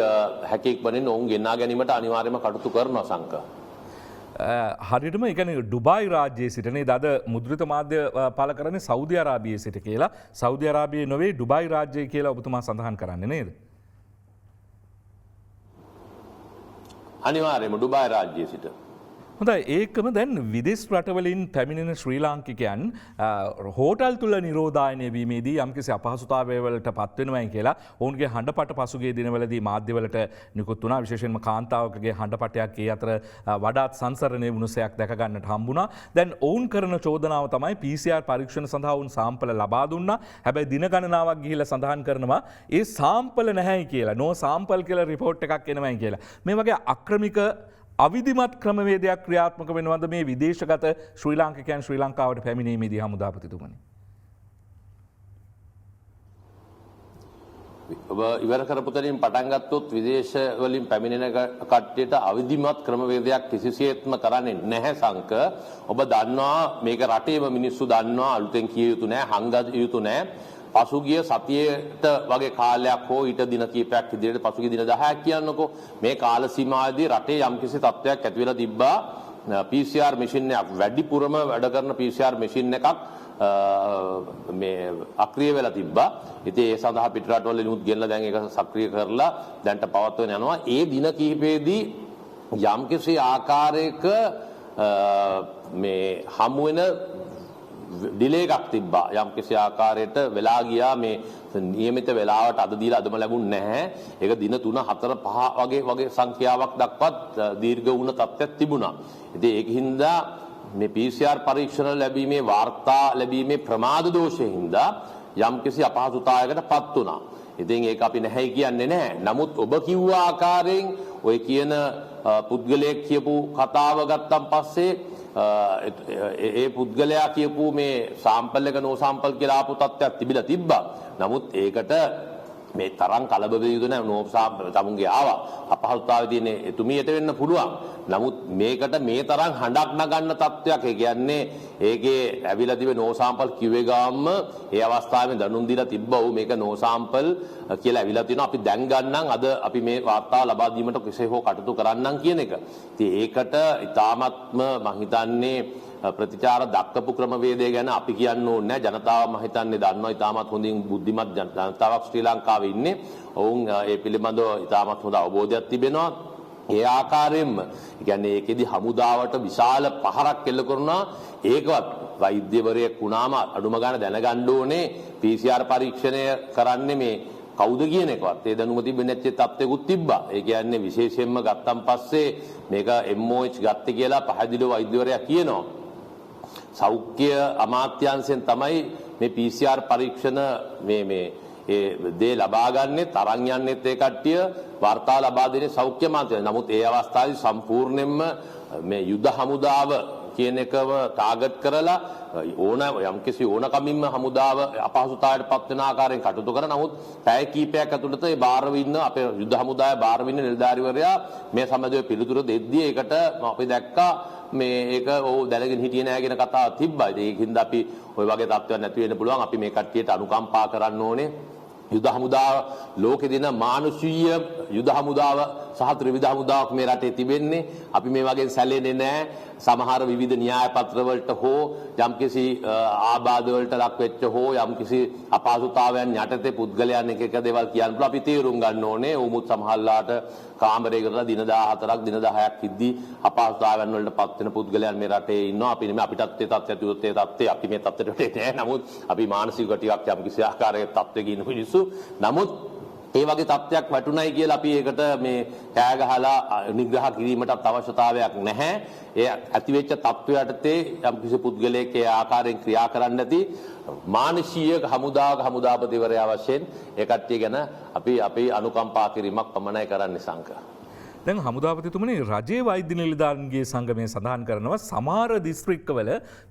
හැකි ඉක්මනින් උන් ගෙන්නා ගැනීමට අනිවාර්යයෙන්ම කටයුතු කරනවා සංක. හරියටම ඒ කියන්නේ ඩුබායි රාජ්‍යයේ සිටනේ දද මුද්‍රිත මාධ්‍ය පළ කරන්නේ සෞදි අරාබියේ සිට කියලා. සෞදි අරාබියේ නොවේ ඩුබායි රාජ්‍යය කියලා ඔබතුමා සඳහන් කරන්නේ නේද? අනිවාර්යයෙන්ම ඩුබායි රාජ්‍යයේ සිට. හොඳයි ඒකම දැන් විදෙස් රටවලින් පැමිණෙන ශ්‍රී ලාංකිකයන් හෝටල් තුළ නිරෝධායනය වීමේදී යම්කිසි අපහසුතාවයවලට පත්වෙනවයි කියලා ඔවුන්ගේ හඬපට පසුගේ දිනවලදී මාධ්‍යවලට නිකුත් වුණා. විශේෂයෙන්ම කාන්තාවකගේ හඬපටයක් ඒ අතර වඩාත් සංසරණය වුණුසයක් දැක ගන්නට හම්බුණා. දැන් ඔවුන් කරන චෝදනාව තමයි PCR පරීක්ෂණ සඳහා ඔවුන් සාම්පල ලබා දුන්නා. හැබැයි දින ගණනාවක් ගිහිල්ලා සඳහන් කරනවා ඒ සාම්පල නැහැයි කියලා. නෝ සාම්පල් කියලා රිපෝට් එකක් එනවයි කියලා. මේ වගේ අක්‍රමික අවිධිමත් ක්‍රමවේදයක් ක්‍රියාත්මක වෙනවද මේ විදේශගත ශ්‍රී ලාංකිකයන් ශ්‍රී ලංකාවට පැමිණීමේදී හමුදාපතිතුමනි? ඔබ ඉවර කරපු තැනින් පටන් ගත්තොත් විදේශ වලින් පැමිණෙන කට්ටියට අවිධිමත් ක්‍රමවේදයක් කිසිසේත්ම කරන්නේ නැහැ සංක. ඔබ දන්නවා මේක රටේම මිනිස්සු දන්නවා අලුතෙන් කිය යුතු නැහැ, හංග යුතු නැහැ. පසුගිය සතියේට වගේ කාලයක් හෝ ඊට දින කිහිපයක් ඉදිරියට පසුගිය දින 10ක් කියන්නකෝ මේ කාල සීමාවේදී රටේ යම්කිසි තත්ත්වයක් ඇති වෙලා තිබ්බා. PCR මැෂින් එකක් වැඩිපුරම වැඩ කරන PCR මැෂින් එකක් මේ අක්‍රිය වෙලා තිබ්බා. ඉතින් ඒ සඳහා පිටරටවල ලිනුත් ගෙනලා දැන් ඒක සක්‍රිය කරලා දැන්ට පවත්වගෙන යනවා. ඒ දින කිහිපෙදී යම්කිසි ආකාරයක මේ හමු වෙන ඩිලේ එකක් තිබ්බා. යම්කිසි ආකාරයට වෙලා ගියා මේ නියමිත වෙලාවට අද දීලා අදම ලැබුණ නැහැ. ඒක දින 3 4 5 වගේ සංඛ්‍යාවක් දක්වත් දීර්ඝ වුණ තත්ත්වයක් තිබුණා. ඉතින් ඒකින්ද මේ PCR පරීක්ෂණ ලැබීමේ වාර්තා ලැබීමේ ප්‍රමාද දෝෂයෙන් හින්දා යම්කිසි අපහසුතාවයකටපත් වුණා. ඉතින් ඒක අපි නැහැයි කියන්නේ නැහැ. නමුත් ඔබ කිව්ව ආකාරයෙන් ඔය කියන පුද්ගලයෙක් කියපු කතාව ගත්තන් පස්සේ ඒ පුද්ගලයා කියපු මේ සාම්පල් එක නෝ සාම්පල් කියලා ආපු තත්ත්වයක් තිබිලා තිබ්බා. නමුත් ඒකට මේ තරම් කලබල වෙ යුතු නැහැ. නෝ සාම්පල් තමුන්ගේ ආවා. අපහසුතාවය තියෙන එතුමියට වෙන්න පුළුවන්. නමුත් මේකට මේ තරම් හඬක් නගන්න තත්ත්වයක් ඒ කියන්නේ ඒකේ ඇවිල්ලා තිබේ නෝ සාම්පල් කිව්වේ ගාම්ම ඒ අවස්ථාවේ දනුන් දීලා තිබ්බා. ඔව් මේක නෝ සාම්පල් කියලා ඇවිල්ලා තිනවා. අපි දැන් ගන්නම් අද අපි මේ වාර්තාව ලබා දීමට කෙසේ හෝ කටයුතු කරන්නම් කියන එක. ඉතින් ඒකට ඊ타මත්ම මම හිතන්නේ ප්‍රතිචාර දක්වපු ක්‍රමවේදය ගැන අපි කියන්න ඕනේ නැහැ. ජනතාව මම හිතන්නේ දන්නවා ඊ타මත් හොඳින් බුද්ධිමත් ජනතාවක් ශ්‍රී ලංකාවේ ඉන්නේ. ඔවුන් ඒ පිළිබඳව ඊ타මත් හොඳ අවබෝධයක් තිබෙනවා. ඒ ආකාරයෙන්ම කියන්නේ ඒකෙදි හමුදාවට විශාල පහරක් එල්ල කරනවා. ඒකවත් වෛද්‍යවරයෙක් වුණාම අඩුම ගන්න දැනගන්න ඕනේ PCR පරීක්ෂණය කරන්නේ මේ කවුද කියන එකවත්. ඒ දැනුම තිබෙන්නේ නැති තත්ත්වෙකුත් තිබ්බා. ඒ කියන්නේ විශේෂයෙන්ම ගත්තන් පස්සේ මේක MOH ගත්තේ කියලා පැහැදිලිව වෛද්‍යවරයා කියනවා. සෞඛ්‍ය අමාත්‍යාංශයෙන් තමයි මේ PCR පරීක්ෂණ මේ ඒ දේ ලබා ගන්නෙ තරන් යන්නෙත් ඒ කට්ටිය වාර්තා ලබා දෙන්නේ සෞඛ්‍ය අමාත්‍යාංශය. නමුත් ඒ අවස්ථාවේ සම්පූර්ණයෙන්ම මේ යුද හමුදාව කියන එකව ටාගට් කරලා යම්කිසි ඕනකමින්ම හමුදාව අපහසුතාවයට පත් වෙන ආකාරයෙන් කටයුතු කරන. නමුත් පැය කීපයක් ඇතුළත ඒ බාරව ඉන්න අපේ යුද හමුදාවේ බාරව ඉන්න නිලධාරිවරයා මේ සම්බන්ධව පිළිතුරු දෙද්දී ඒකට අපි දැක්කා මේ ඒක ඔව් දැනගෙන හිටියේ නෑ කියන කතාව තිබ්බා. ඒකින්ද අපි ওই වගේ තත්ත්වයක් නැති වෙන්න පුළුවන්. අපි මේ කට්ටියට අනුකම්පා කරන්න ඕනේ. යුද හමුදාව ලෝකෙ දින මානුෂීය යුද හමුදාව සහ ත්‍රිවිධ හමුදාවක් මේ රටේ තිබෙන්නේ. අපි මේ වගේ සැලෙන්නේ නැහැ. සමහර විවිධ න්‍යාය පත්‍ර වලට හෝ යම්කිසි ආබාධ වලට ලක් වෙච්ච හෝ යම්කිසි අපහසුතාවයන් යටතේ පුද්ගලයන් එක දේවල් කියන්න පුළුවන්. අපි තේරුම් ගන්න ඕනේ. උමුත් සමහරලාට කාමරයකට දින 14ක් දින 10ක් ඉද්දි අපහසුතාවයන් වලට පත් වෙන පුද්ගලයන් මේ රටේ ඉන්නවා. අපි නෙමෙයි අපිටත් ඒ තත්ත්වයට යොත් ඒ තත්ත්වය අපි මේ තත්ත්වයට නෑ. නමුත් අපි මානසික ටිකක් යම්කිසි ආකාරයක තත්ත්වයක ඉන්න මිනිස්සු. නමුත් ඒ වගේ තත්ත්වයක් වැටුණයි කියලා අපි ඒකට මේ කෑ ගහලා නිග්‍රහ කිරීමටත් අවශ්‍යතාවයක් නැහැ. ඒ ඇතිවෙච්ච තත්ත්වයටතේ යම්කිසි පුද්ගලයෙක් ඒ ආකාරයෙන් ක්‍රියා කරන්න නැති මානසික හමුදාපතිවරයා වශයෙන් ඒ කට්ටිය ගැන අපි අනුකම්පා කිරීමක් පමණයි කරන්න සංකා. දැන් හමුදාපතිතුමනි රජයේ වෛද්‍ය නිලධාරීන්ගේ සංගමය සඳහන් කරනවා සමහර දිස්ත්‍රික්කවල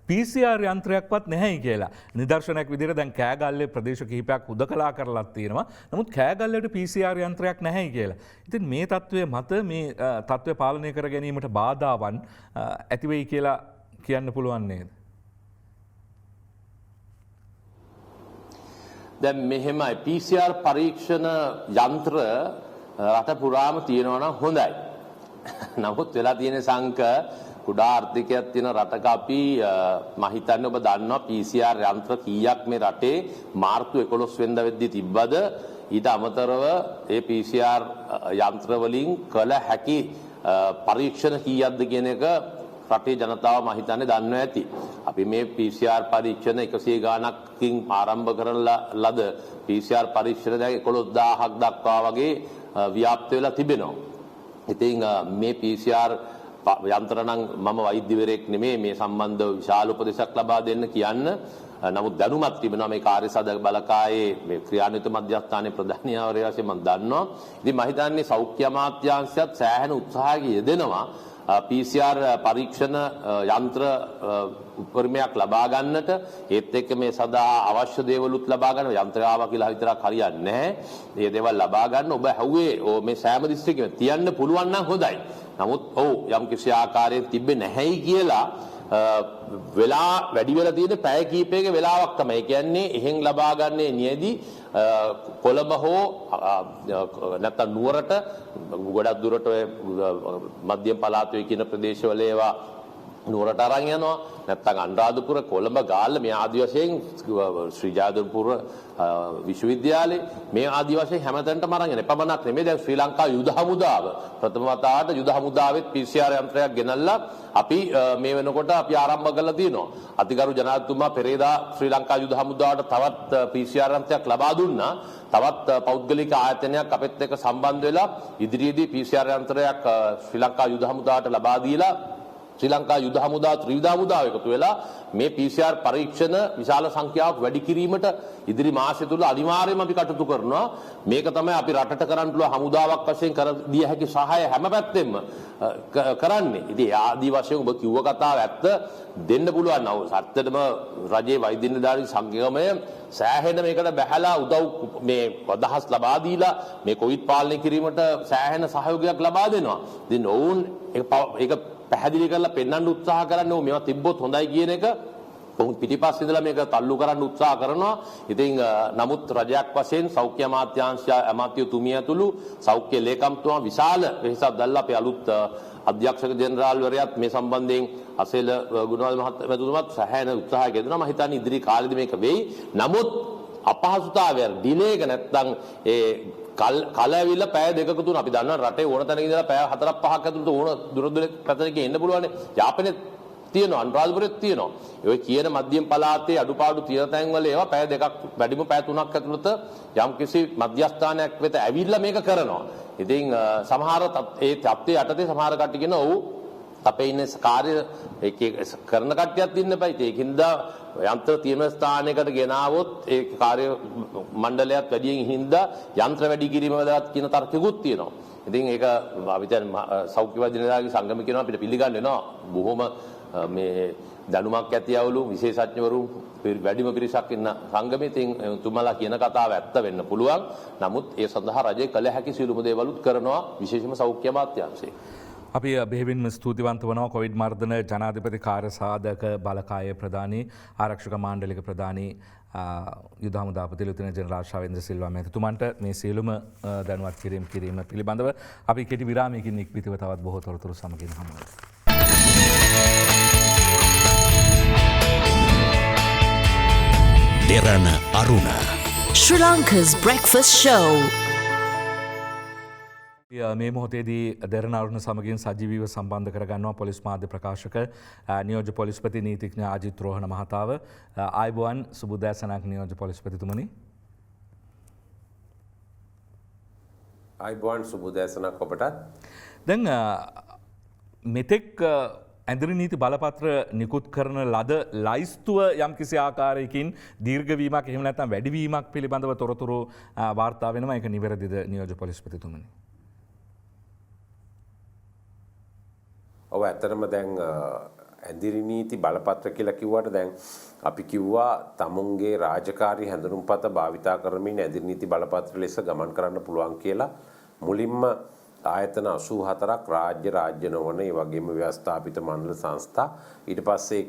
PCR යන්ත්‍රයක්වත් නැහැයි කියලා. නිදර්ශනයක් විදිහට දැන් කෑගල්ලේ ප්‍රදේශ කිහිපයක් හුදකලා කරලා තියෙනවා. නමුත් කෑගල්ලේට PCR යන්ත්‍රයක් නැහැයි කියලා. ඉතින් මේ තත්ත්වය මත මේ තත්ත්වය පාලනය කර ගැනීමට බාධාවන් ඇති වෙයි කියලා කියන්න පුළුවන් නේද? දැන් මෙහෙමයි PCR පරීක්ෂණ යන්ත්‍ර රට පුරාම තියෙනවා නම් හොඳයි. නමුත් වෙලා තියෙන සංක කුඩා ආර්ථිකයක් තියෙන රටක අපි මම හිතන්නේ ඔබ දන්නවා PCR යන්ත්‍ර කීයක් මේ රටේ මාර්තු 11 වෙනිදා වෙද්දී තිබ්බද? ඊට අමතරව ඒ PCR යන්ත්‍ර වලින් කළ හැකි පරීක්ෂණ කීයක්ද කියන එක රටේ ජනතාව මම හිතන්නේ දන්නවා ඇති. අපි මේ PCR පරීක්ෂණ 100 ගාණකින් ආරම්භ කරන ලද PCR පරීක්ෂණ දැන් 11000ක් දක්වා වගේ ව්‍යාප්ත වෙලා තිබෙනවා. ඉතින් මේ PCR යන්ත්‍ර නම් මම වෛද්‍යවරයෙක් නෙමෙයි මේ සම්බන්ධව විශාල උපදෙසක් ලබා දෙන්න කියන්න. නමුත් දැනුමක් තිබෙනවා මේ කාර්යසාධක බලකායේ මේ ක්‍රියාන්විත මධ්‍යස්ථානයේ ප්‍රධානියවරයා වශයෙන් මම දන්නවා. ඉතින් මම හිතන්නේ සෞඛ්‍ය අමාත්‍යාංශයත් සෑහෙන උත්සාහයක යෙදෙනවා PCR පරීක්ෂණ යන්ත්‍ර උපරිමයක් ලබා ගන්නට. ඒත් එක්ක මේ සදා අවශ්‍ය දේවලුත් ලබා ගන්න යන්ත්‍රය ආවා කියලා විතරක් හරියන්නේ නැහැ. මේ දේවල් ලබා ගන්න ඔබ හැව්වේ මේ සෑම දිස්ත්‍රික්කෙම තියන්න පුළුවන් නම් හොඳයි. නමුත් යම් කිසි ආකාරයෙන් තිබෙන්නේ නැහැයි කියලා වෙලා වැඩි වෙලා තියෙන පැය කීපයක වෙලාවක් තමයි. ඒ කියන්නේ එහෙන් ලබා ගන්නේ නියදී කොළඹ හෝ නැත්නම් නුවරට ගොඩක් දුරට මධ්‍යම පළාතේ කියන ප්‍රදේශවල ඒවා නුවරට අරන් යනවා. නැත්නම් අනුරාධපුර කොළඹ ගාල්ල මේ ආදි වශයෙන් ශ්‍රී ජයවර්ධනපුර විශ්වවිද්‍යාලේ මේ ආදි වශයෙන් හැමතැනටම අරන් යන. එපමණක් නෙමෙයි දැන් ශ්‍රී ලංකා යුද හමුදාව ප්‍රථම වතාවට යුද හමුදාවෙත් PCR යන්ත්‍රයක් ගෙනල්ලා අපි මේ වෙනකොට අපි ආරම්භ කරලා තියෙනවා. අතිගරු ජනාධිපතිතුමා පෙරේදා ශ්‍රී ලංකා යුද හමුදාවට තවත් PCR යන්ත්‍රයක් ලබා දුන්නා. තවත් පෞද්ගලික ආයතනයක් අපිත් එක්ක සම්බන්ධ වෙලා ඉදිරියේදී PCR යන්ත්‍රයක් ශ්‍රී ලංකා යුද හමුදාවට ලබා දීලා ශ්‍රී ලංකා යුද හමුදා ත්‍රිවිධ හමුදාව එකතු වෙලා මේ PCR පරීක්ෂණ විශාල සංඛ්‍යාවක් වැඩි කිරීමට ඉදිරි මාසෙ තුල අනිවාර්යයෙන්ම අපි කටයුතු කරනවා. මේක තමයි අපි රටට කරන්න පුළුවන් හමුදාවක් වශයෙන් කර දිය හැකි සහාය හැම පැත්තෙම කරන්නේ. ඉතින් ආදි වශයෙන් ඔබ කිව්ව කතාව ඇත්ත දෙන්න පුළුවන් නව සත්‍යදම රජයේ වෛද්‍ය නිලධාරී සංගමය සෑහෙන මේකට බැහැලා උදව් මේ අදහස් ලබා දීලා මේ කොවිඩ් පාලනය කිරීමට සෑහෙන සහයෝගයක් ලබා දෙනවා. ඉතින් ඔවුන් ඒක පැහැදිලි කරලා පෙන්වන්න උත්සාහ කරන්නේ මේවා තිබ්බොත් හොඳයි කියන එක ඔවුන් පිටිපස්සේ ඉඳලා මේක තල්ලු කරන්න උත්සාහ කරනවා. ඉතින් නමුත් රජයක් වශයෙන් සෞඛ්‍ය අමාත්‍යාංශ අමාත්‍යතුමිය ඇතුළු සෞඛ්‍ය ලේකම්තුමා විශාල වෙහෙසක් දැල්ලා අපේ අලුත් අධ්‍යක්ෂක ජෙනරාල්වරයාත් මේ සම්බන්ධයෙන් අසේල ගුණවර්ධන මහත්මයාතුමත් සෑහෙන උත්සාහයක් යෙදුණා. මම හිතන්නේ ඉදිරි කාලෙදි මේක වෙයි. නමුත් අපහසුතාවය ඩිලේ එක නැත්තම් කලැවිල්ල පැය දෙකක තුන අපි දන්නවා රටේ ඕන තැනක ඉඳලා පැය 4-5ක් ඇතුළත ඕන දුර පැතලක එන්න පුළුවන්. යාපනයේ තියෙනවා අනුරාධපුරෙත් තියෙනවා. ඒ කියන මධ්‍යම පළාතේ අඩුපාඩු තියෙන තැන්වල ඒවා පැය දෙකක් වැඩිම පැය 3ක් ඇතුළත යම්කිසි මධ්‍යස්ථානයක් වෙත ඇවිල්ලා මේක කරනවා. ඉතින් සමහර ඒ තත්ත්වයේ යටතේ සමහර කට්ටිය කියන ඔව් අපේ ඉන්න කාර්ය කරන කට්ටියක් ඉන්න බෑ. ඒකින්ද යන්ත්‍ර තියෙන ස්ථානයකට ගෙනාවොත් ඒ කාර්ය මණ්ඩලයත් වැඩියෙන් හින්දා යන්ත්‍ර වැඩි කිරීම වැදගත් කියන තර්කයකුත් තියෙනවා. ඉතින් ඒක අපි දැන් සෞඛ්‍ය වෛද්‍ය නිලධාරී සංගම කියනවා අපිට පිළිගන්න වෙනවා. බොහොම මේ දැනුමක් ඇති අවුලු විශේෂඥවරු වැඩිම පිරිසක් ඉන්න සංගමයේ ඉතින් තුමලා කියන කතාව ඇත්ත වෙන්න පුළුවන්. නමුත් ඒ සඳහා රජය කළ හැකි සියලුම දේවලුත් කරනවා විශේෂයෙන්ම සෞඛ්‍ය අමාත්‍යාංශය. අපි බෙහෙවින්ම ස්තුතිවන්ත වනවා කොවිඩ් මර්ධන ජනාධිපති කාර්යසාධක බලකායේ ප්‍රධානී ආරක්ෂක මාණ්ඩලික ප්‍රධානී යුද හමුදාපති ලෙතනන්ට් ජෙනරාල් ශවේන්ද්‍ර සිල්වා මහතුමන්ට මේ සියලුම දැනුවත් කිරීම පිළිබඳව අපි කෙටි විරාමයකින් නික්විතව තවත් බොහෝ තොරතුරු සමගින් හමු වෙමු. Derana Aruna. Sri Lanka's breakfast show. මේ මොහොතේදී දෙරණ අරුණ සමගින් සජීවීව සම්බන්ධ කරගන්නවා පොලිස් මාධ්‍ය ප්‍රකාශක නියෝජ්‍ය පොලිස්පති නීතිඥ අජිත් රෝහණ මහතාව. ආයුබෝවන් සුබෝදෑසනක් නියෝජ්‍ය පොලිස්පතිතුමනි. ආයුබෝවන් සුබෝදෑසනක් ඔබටත්. දැන් මෙතෙක් ඇඳරි නීති බලපත්‍ර නිකුත් කරන ලද ලයිස්තුව යම් කිසි ආකාරයකින් දීර්ඝවීමක් එහෙම නැත්නම් වැඩිවීමක් පිළිබඳව තොරතුරු වාර්තා වෙනවා. ඒක නිවැරදිද නියෝජ්‍ය පොලිස්පතිතුමනි? ඔව් ඇත්තටම දැන් ඇඳිරි නීති බලපත්‍ර කියලා කිව්වට දැන් අපි කිව්වා තමුන්ගේ රාජකාරී හැඳුනුම්පත භාවිතා කරමින් ඇඳිරි නීති බලපත්‍ර ලෙස ගමන් කරන්න පුළුවන් කියලා. මුලින්ම ආයතන 84ක් රාජ්‍ය නොවන ඒ වගේම ව්‍යවස්ථාපිත මණ්ඩල සංස්ථා ඊට පස්සේ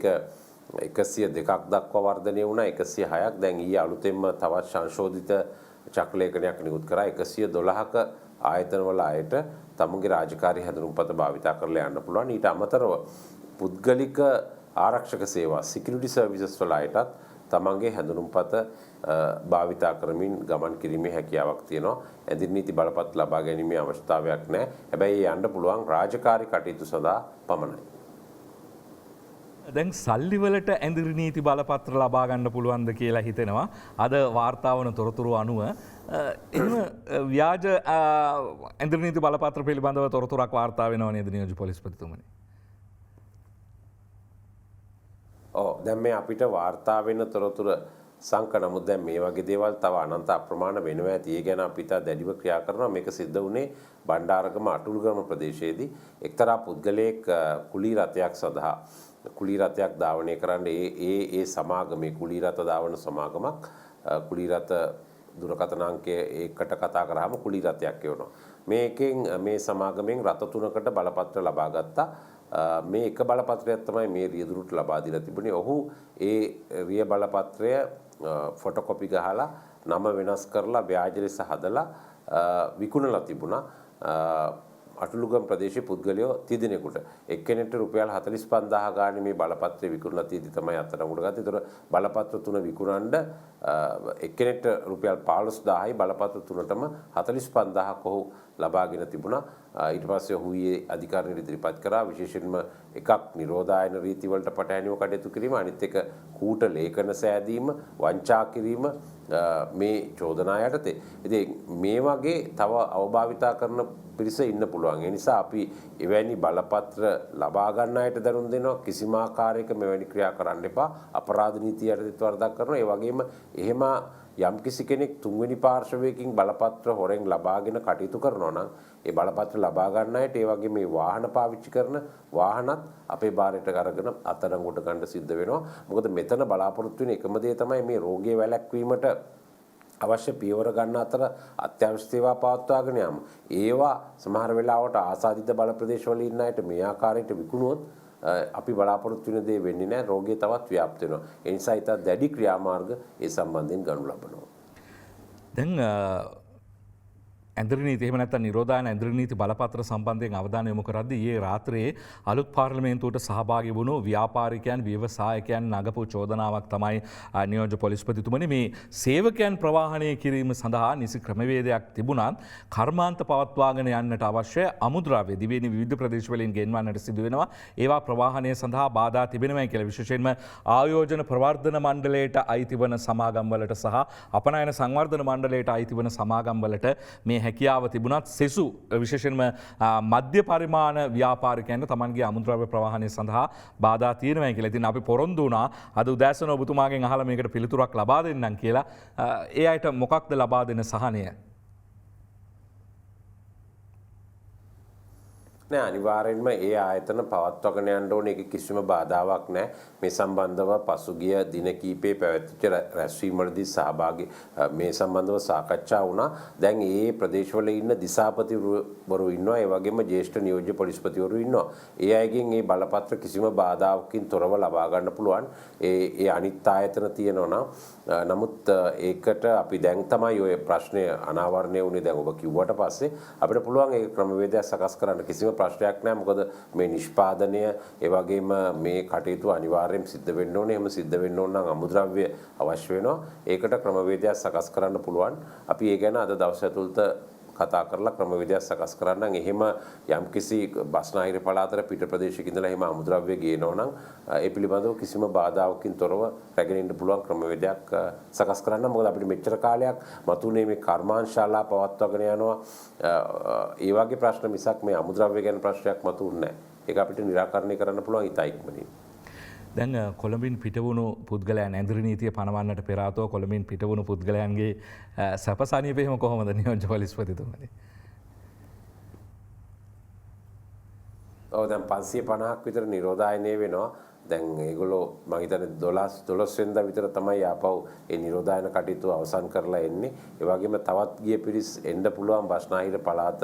ඒක 102ක් දක්වා වර්ධනය වුණා. 106ක් දැන් ඊයේ අලුතෙන්ම තවත් සංශෝධිත චක්‍රලේඛනයක් නිකුත් කරා. 112ක ආයතනවල අයට තමුන්ගේ රාජකාරී හැඳුනුම්පත භාවිතා කරලා යන්න පුළුවන්. ඊට අමතරව පුද්ගලික ආරක්ෂක සේවා සිකියුරිටි සර්විසස් වල අයටත් තමන්ගේ හැඳුනුම්පත භාවිතා කරමින් ගමන් කිරීමේ හැකියාවක් තියෙනවා. ඇඳිරි නීති බලපත් ලබා ගැනීමේ අවශ්‍යතාවයක් නැහැ. හැබැයි යන්න පුළුවන් රාජකාරී කටයුතු සඳහා පමණයි. දැන් සල්ලිවලට ඇඳිරි නීති බලපත්‍ර ලබා ගන්න පුළුවන්ද කියලා හිතෙනවා. අද වාර්තාවන තොරතුරු අනුව එම ව්‍යාජ ඇඳිරි නීති බලපත්‍ර පිළිබඳව තොරතුරක් වාර්තා වෙනවා නේද නියෝජ්‍ය පොලිස්පතිතුමනි? ඔව් දැන් මේ අපිට වාර්තා වෙන තොරතුර සංක නමුත් දැන් මේ වගේ දේවල් තව අනන්ත අප්‍රමාණ වෙනවා ඇති. ඒ ගැන අපි තා දැඩිව ක්‍රියා කරනවා. මේක සිද්ධ වුණේ බණ්ඩාරගම අටුළුගම ප්‍රදේශයේදී එක්තරා පුද්ගලයෙක් කුලී රථයක් සඳහා කුලී රථයක් ධාවනය කරන්න ඒ සමාගමේ කුලී රථ ධාවන සමාගමක් කුලී රථ දුරකථන අංකය 1කට කතා කරාම කුලී රථයක් එවනවා. මේකෙන් මේ සමාගමෙන් රථ 3කට බලපත්‍ර ලබා ගත්තා. මේ එක බලපත්‍රයක් තමයි මේ රියදුරුට ලබා දීලා තිබුණේ. ඔහු ඒ රිය බලපත්‍රය ෆොටෝකොපි ගහලා නම වෙනස් කරලා ව්‍යාජ ලෙස හදලා විකුණලා තිබුණා. අටුළුගම් ප්‍රදේශයේ පුද්ගලයෝ 30 දෙනෙකුට එක්කෙනෙක්ට රුපියල් 45000 ගානේ මේ බලපත්‍රය විකුණලා තියෙදි තමයි අත්අඩංගුවට ගත්තේ. ඒතර බලපත්‍ර තුන විකුණන්න එක්කෙනෙක්ට රුපියල් 15000යි බලපත්‍ර තුනටම 45000ක් ඔහු ලබාගෙන තිබුණා. ඊට පස්සේ ඔහු ඊයේ අධිකාරියට ඉදිරිපත් කරා. විශේෂයෙන්ම එකක් නිරෝධායන රීති වලට පටහැනිව කටයුතු කිරීම, අනිත් එක කූට ලේඛන සෑදීම, වංචා කිරීම මේ චෝදනා යටතේ. ඉතින් මේ වගේ තව අවභාවිතා කරන පිරිස ඉන්න පුළුවන්. ඒ නිසා අපි එවැනි බලපත්‍ර ලබා ගන්න අයට දරුම් දෙනවා. කිසිම ආකාරයක මෙවැනි ක්‍රියා කරන්න එපා. අපරාධ නීතිය යටතේ වරදක් කරනවා. ඒ වගේම එහෙම යම්කිසි කෙනෙක් තුන්වෙනි පාර්ශවයකින් බලපත්‍ර හොරෙන් ලබාගෙන කටයුතු කරනවා නම් ඒ බලපත්‍ර ලබා ගන්න අයට ඒ වගේ මේ වාහන පාවිච්චි කරන වාහනත් අපේ බාරයට අරගෙන අත්අඩංගුවට ගන්න සිද්ධ වෙනවා. මොකද මෙතන බලාපොරොත්තු වෙන එකම දේ තමයි මේ රෝගය වැළැක්වීමට අවශ්‍ය පියවර ගන්න අතර අත්‍යවශ්‍ය සේවා පවත්වාගෙන යාම. ඒවා සමහර වෙලාවට ආසාදිත බල ප්‍රදේශවල ඉන්න අයට මේ ආකාරයට විකුණුවොත් අපි බලාපොරොත්තු වෙන දේ වෙන්නේ නැහැ. රෝගය තවත් ව්‍යාප්ත වෙනවා. ඒ නිසා ඊට දැඩි ක්‍රියාමාර්ග ඒ සම්බන්ධයෙන් ගනු ලබනවා. දැන් ඇඳිරි නීති එහෙම නැත්නම් නිරෝධායන ඇඳිරි නීති බලපත්‍ර සම්බන්ධයෙන් අවධානය යොමු කරද්දී ඊයේ රාත්‍රියේ අලුත් පාර්ලිමේන්තුවට සහභාගී වුණු ව්‍යාපාරිකයන් ව්‍යවසායකයන් නගපු චෝදනාවක් තමයි නියෝජ්‍ය පොලිස්පතිතුමනි මේ සේවකයන් ප්‍රවාහනය කිරීම සඳහා නිසි ක්‍රමවේදයක් තිබුණත් කර්මාන්ත පවත්වාගෙන යන්නට අවශ්‍ය අමුද්‍රව්‍ය දිවයින විවිධ ප්‍රදේශවලින් ගෙන්වන්නට සිදු වෙනවා. ඒවා ප්‍රවාහනය සඳහා බාධා තිබෙනවා කියලා විශේෂයෙන්ම ආයෝජන ප්‍රවර්ධන මණ්ඩලයට අයිති වන සමාගම් වලට සහ අපනයන සංවර්ධන මණ්ඩලයට අයිති වන සමාගම් වලට මේ හැකියාව තිබුණත් සෙසු විශේෂයෙන්ම මධ්‍ය පරිමාණ ව්‍යාපාරිකයන්ට තමන්ගේ අමුද්‍රව්‍ය ප්‍රවාහනය සඳහා බාධා තියෙනවා කියලා. ඉතින් අපි පොරොන්දු වුණා අද උදෑසන ඔබතුමාගෙන් අහලා මේකට පිළිතුරක් ලබා දෙන්නම් කියලා. ඒ අයට මොකක්ද ලබා දෙන සහනය? නෑ අනිවාර්යෙන්ම ඒ ආයතන පවත්වාගෙන යන්න ඕනේ. ඒක කිසිම බාධාවක් නෑ. මේ සම්බන්ධව පසුගිය දින කිහිපේ පැවැත්විච්ච රැස්වීමවලදී සහභාගී මේ සම්බන්ධව සාකච්ඡා වුණා. දැන් ඒ ප්‍රදේශවල ඉන්න දිසාපතිවරු ඉන්නවා. ඒ වගේම ජ්‍යෙෂ්ඨ නියෝජ්‍ය පොලිස්පතිවරු ඉන්නවා. ඒ අයගෙන් මේ බලපත්‍ර කිසිම බාධාවකින් තොරව ලබා ගන්න පුළුවන්. ඒ අනිත් ආයතන තියෙනවා නම් නමුත් ඒකට අපි දැන් තමයි ওই ප්‍රශ්නය අනාවරණය වුණේ. දැන් ඔබ කිව්වට පස්සේ අපිට පුළුවන් ඒ ක්‍රමවේදයක් සකස් කරන්න. කිසිම ප්‍රශ්නයක් නැහැ. මොකද මේ නිෂ්පාදනය ඒ වගේම මේ කටයුතු අනිවාර්යයෙන් සිද්ධ වෙන්න ඕනේ. එහෙම සිද්ධ වෙන්න ඕන නම් අමුද්‍රව්‍ය අවශ්‍ය වෙනවා. ඒකට ක්‍රමවේදයක් සකස් කරන්න පුළුවන්. අපි ඒ ගැන අද දවස් ඇතුළත කතා කරලා ක්‍රමවේදයක් සකස් කරන්න. එහෙම යම්කිසි බස්නාහිර පළාතට පිට ප්‍රදේශයක ඉඳලා එහෙම අමුද්‍රව්‍ය ගේනවා නම් ඒ පිළිබඳව කිසිම බාධාවකින් තොරව රැගෙන ඉන්න පුළුවන් ක්‍රමවේදයක් සකස් කරන්න. මොකද අපිට මෙච්චර කාලයක් මතුනේ මේ කර්මාන්තශාලා පවත්වාගෙන යනවා. ඒ වගේ ප්‍රශ්න මිසක් මේ අමුද්‍රව්‍ය ගැන ප්‍රශ්නයක් මතුන්නේ නැහැ. ඒක අපිට निराකරණය කරන්න පුළුවන් ඉතා ඉක්මනින්. දැන් කොළඹින් පිටවුණු පුද්ගලයන් ඇඳිරි නීතිය පනවන්නට පෙර ආතෝ කොළඹින් පිටවුණු පුද්ගලයන්ගේ සැපසනීප එහෙම කොහොමද නියෝජ්‍ය පොලිස්පතිතුමනි? ඔව් දැන් 550ක් විතර නිරෝධායනය වෙනවා. දැන් ඒගොල්ලෝ මම හිතන්නේ 12 වෙනිදා විතර තමයි ආපහු ඒ නිරෝධායන කටයුතු අවසන් කරලා එන්නේ. ඒ වගේම තවත් ගිය පිරිස් එන්න පුළුවන් බස්නාහිර පළාත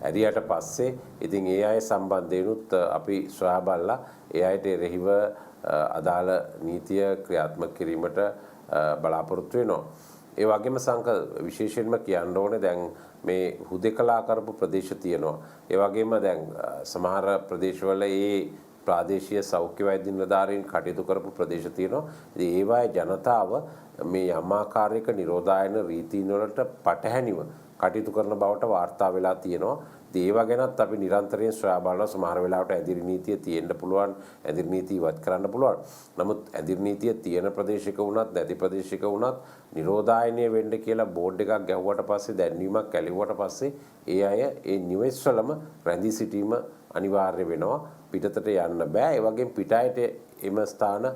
ඇරියට පස්සේ. ඉතින් ඒ අය සම්බන්ධයෙන්ුත් අපි සොයා බලලා ඒ අයට එරෙහිව අදාළ නීතිය ක්‍රියාත්මක කිරීමට බලාපොරොත්තු වෙනවා. ඒ වගේම සංක විශේෂයෙන්ම කියන්න ඕනේ දැන් මේ හුදෙකලා කරපු ප්‍රදේශ තියෙනවා. ඒ වගේම දැන් සමහර ප්‍රදේශවල ඒ ප්‍රාදේශීය සෞඛ්‍ය වෛද්‍ය නිලධාරීන් කටයුතු කරපු ප්‍රදේශ තියෙනවා. ඉතින් ඒවායේ ජනතාව මේ යමාකාරයක නිරෝධායන රීතීන් වලට පටහැනිව කටයුතු කරන බවට වාර්තා වෙලා තියෙනවා. ඒවා ගැනත් අපි නිරන්තරයෙන් සොයා බලනවා. සමහර වෙලාවට ඇදිරි නීතිය තියෙන්න පුළුවන්, ඇදිරි නීතිය ඉවත් කරන්න පුළුවන්. නමුත් ඇදිරි නීතිය තියෙන ප්‍රදේශයක වුණත් නැති ප්‍රදේශයක වුණත් නිරෝධායනය වෙන්න කියලා බෝඩ් එකක් ගැහුවට පස්සේ, දැන්වීමක් කැලෙව්වට පස්සේ ඒ අය ඒ නිවෙස්වලම රැඳී සිටීම අනිවාර්ය වෙනවා. පිටතට යන්න බෑ. ඒ වගේම පිටායට එම ස්ථාන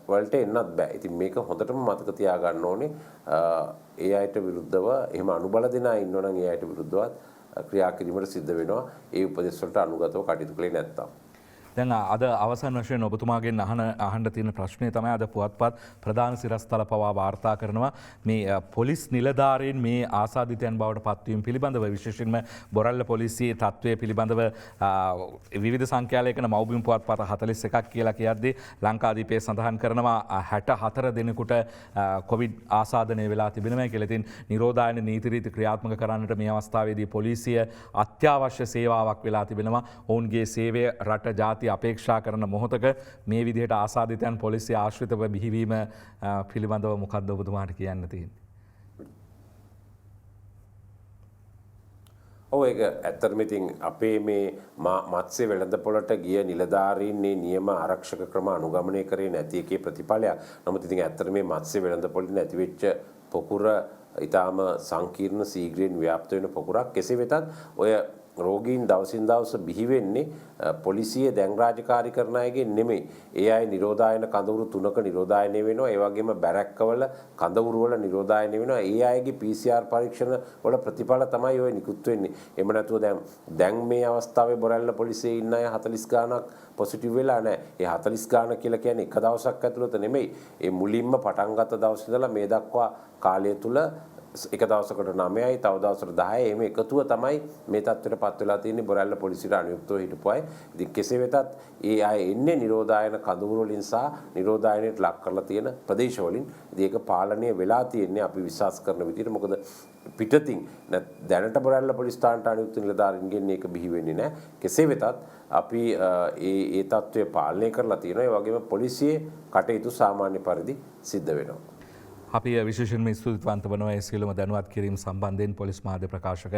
වලට එන්නත් බෑ. ඉතින් මේක හොඳටම මතක තියාගන්න ඕනේ. ඒ අයට විරුද්ධව එහෙම අනුබල දෙන අය ඉන්නවනම් ඒ අයට විරුද්ධව ක්‍රියා කිරීමට සිද්ධ වෙනවා. ඒ උපදෙස් වලට අනුගතව කටයුතු කළේ නැත්තම්. දැන් අද අවසන් වශයෙන් ඔබතුමාගෙන් අහන්න තියෙන ප්‍රශ්නේ තමයි අද පුවත්පත් ප්‍රධාන සිරස්තල පවා වාර්තා කරනවා මේ පොලිස් නිලධාරීන් මේ ආසාදිතයන් බවට පත්වීම පිළිබඳව විශේෂයෙන්ම බොරැල්ල පොලිසියේ තත්ත්වය පිළිබඳව විවිධ සංඛ්‍යාලයකන මව්බිම් පුවත්පත 41ක් කියලා කියද්දී ලංකාදීපයේ සඳහන් කරනවා 64 දෙනෙකුට කොවිඩ් ආසාදනය වෙලා තිබෙනවා කියලා. ඉතින් නිරෝධායන නීති රීති ක්‍රියාත්මක කරන්නට මේ අවස්ථාවේදී පොලිසිය අත්‍යවශ්‍ය සේවාවක් වෙලා තිබෙනවා. ඔවුන්ගේ සේවය රට ජාතිය අපේක්ෂා කරන මොහොතක මේ විදිහට ආසාදිතයන් පොලිසිය ආශ්‍රිතව බිහිවීම පිළිබඳව මොකක්ද ඔබතුමාට කියන්න තියෙන්නේ? ඔව් ඒක ඇත්තටම ඉතින් අපේ මේ මත්ස්‍ය වෙළඳපොළට ගිය නිලධාරීන් මේ නියම ආරක්ෂක ක්‍රම අනුගමනය කරේ නැති එකේ ප්‍රතිඵලයක්. නමුත් ඉතින් ඇත්තට මේ මත්ස්‍ය වෙළඳපොළේ නැති වෙච්ච පොකුර ඊටාම සංකීර්ණ සීග්‍රයෙන් ව්‍යාප්ත වෙන පොකුරක්. කෙසේ වෙතත් ඔය රෝගීන් දවසින් දවස බිහි වෙන්නේ පොලිසිය දැන් රාජකාරී කරන අයගෙන් නෙමෙයි. ඒ අය නිරෝධායන කඳවුරු 3ක නිරෝධායනය වෙනවා. ඒ වගේම බැරැක්කවල කඳවුරු වල නිරෝධායනය වෙනවා. ඒ අයගේ PCR පරීක්ෂණ වල ප්‍රතිඵල තමයි ඔය නිකුත් වෙන්නේ. එහෙම නැතුව දැන් මේ අවස්ථාවේ බොරැල්ල පොලිසියේ ඉන්න අය 40 ගාණක් පොසිටිව් වෙලා නැහැ. ඒ 40 ගාණ කියලා කියන්නේ එක දවසක් ඇතුළත නෙමෙයි. ඒ මුලින්ම පටන් ගත්ත දවස් ඉඳලා මේ දක්වා කාලය තුල එක දවසකට 9යි තව දවසකට 10යි එහෙම එකතුව තමයි මේ තත්ත්වයට පත් වෙලා තියෙන්නේ බොරැල්ල පොලිසියට අනුයුක්තව හිටපු අය. ඉතින් කෙසේ වෙතත් ඒ අය එන්නේ නිරෝධායන කඳවුරු වලින් සහ නිරෝධායනයට ලක් කරලා තියෙන ප්‍රදේශ වලින්. ඉතින් ඒක පාලනය වෙලා තියෙන්නේ අපි විශ්වාස කරන විදිහට. මොකද පිටතින් දැනට බොරැල්ල පොලිස් ස්ථානට අනුයුක්ත නිලධාරීන්ගෙන් මේක බිහි වෙන්නේ නැහැ. කෙසේ වෙතත් අපි ඒ තත්ත්වය පාලනය කරලා තියෙනවා. ඒ වගේම පොලිසියේ කටයුතු සාමාන්‍ය පරිදි සිද්ධ වෙනවා. අපි විශේෂයෙන්ම ස්තුතිවන්ත වනවා ඒ සියලුම දැනුවත් කිරීම සම්බන්ධයෙන් පොලිස් මාධ්‍ය ප්‍රකාශක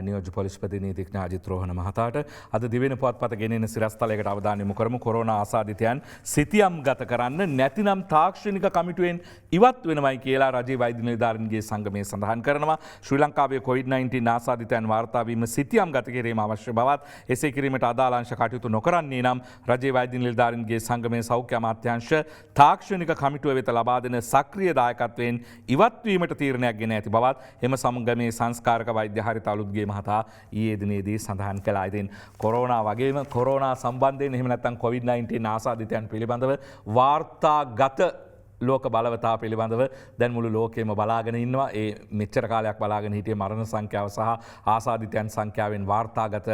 නියෝජ්‍ය පොලිස්පති නීතිඥ අජිත් රෝහණ මහතාට අද දිවෙන පුවත්පත ගෙනෙන සිරස්තලයකට අවධානය යොමු කරමු. කොරෝනා ආසාදිතයන් සිතියම් ගත කරන්න නැතිනම් තාක්ෂණික කමිටුවෙන් ඉවත් වෙනවයි කියලා රජයේ වෛද්‍ය නිලධාරීන්ගේ සංගමය සඳහන් කරනවා. ශ්‍රී ලංකාවේ COVID-19 ආසාදිතයන් වාර්තා වීම සිතියම් ගත කිරීම අවශ්‍ය බවත් එසේ කිරීමට අදාළ අංශ කටයුතු නොකරන්නේ නම් රජයේ වෛද්‍ය නිලධාරීන්ගේ සංගමයේ සෞඛ්‍ය අමාත්‍යාංශ තාක්ෂණික කමිටුව වෙත ලබා දෙන සක්‍රිය දායකත්වයෙන් ඉවත්වීමට තීරණයක් ගෙන ඇති බවත් එම සමගමේ සංස්කාරක වෛද්‍ය හරිත අලුත්ගේ මහතා ඊයේ දිනේදී සඳහන් කළා. ඉතින් කොරෝනා වගේම කොරෝනා සම්බන්ධයෙන් එහෙම නැත්නම් COVID-19 ආසාදිතයන් පිළිබඳව වාර්තාගත ලෝක බලවතා පිළිබඳව දැන් මුළු ලෝකෙම බලාගෙන ඉන්නවා. ඒ මෙච්චර කාලයක් බලාගෙන හිටියේ මරණ සංඛ්‍යාව සහ ආසාදිතයන් සංඛ්‍යාවෙන් වාර්තාගත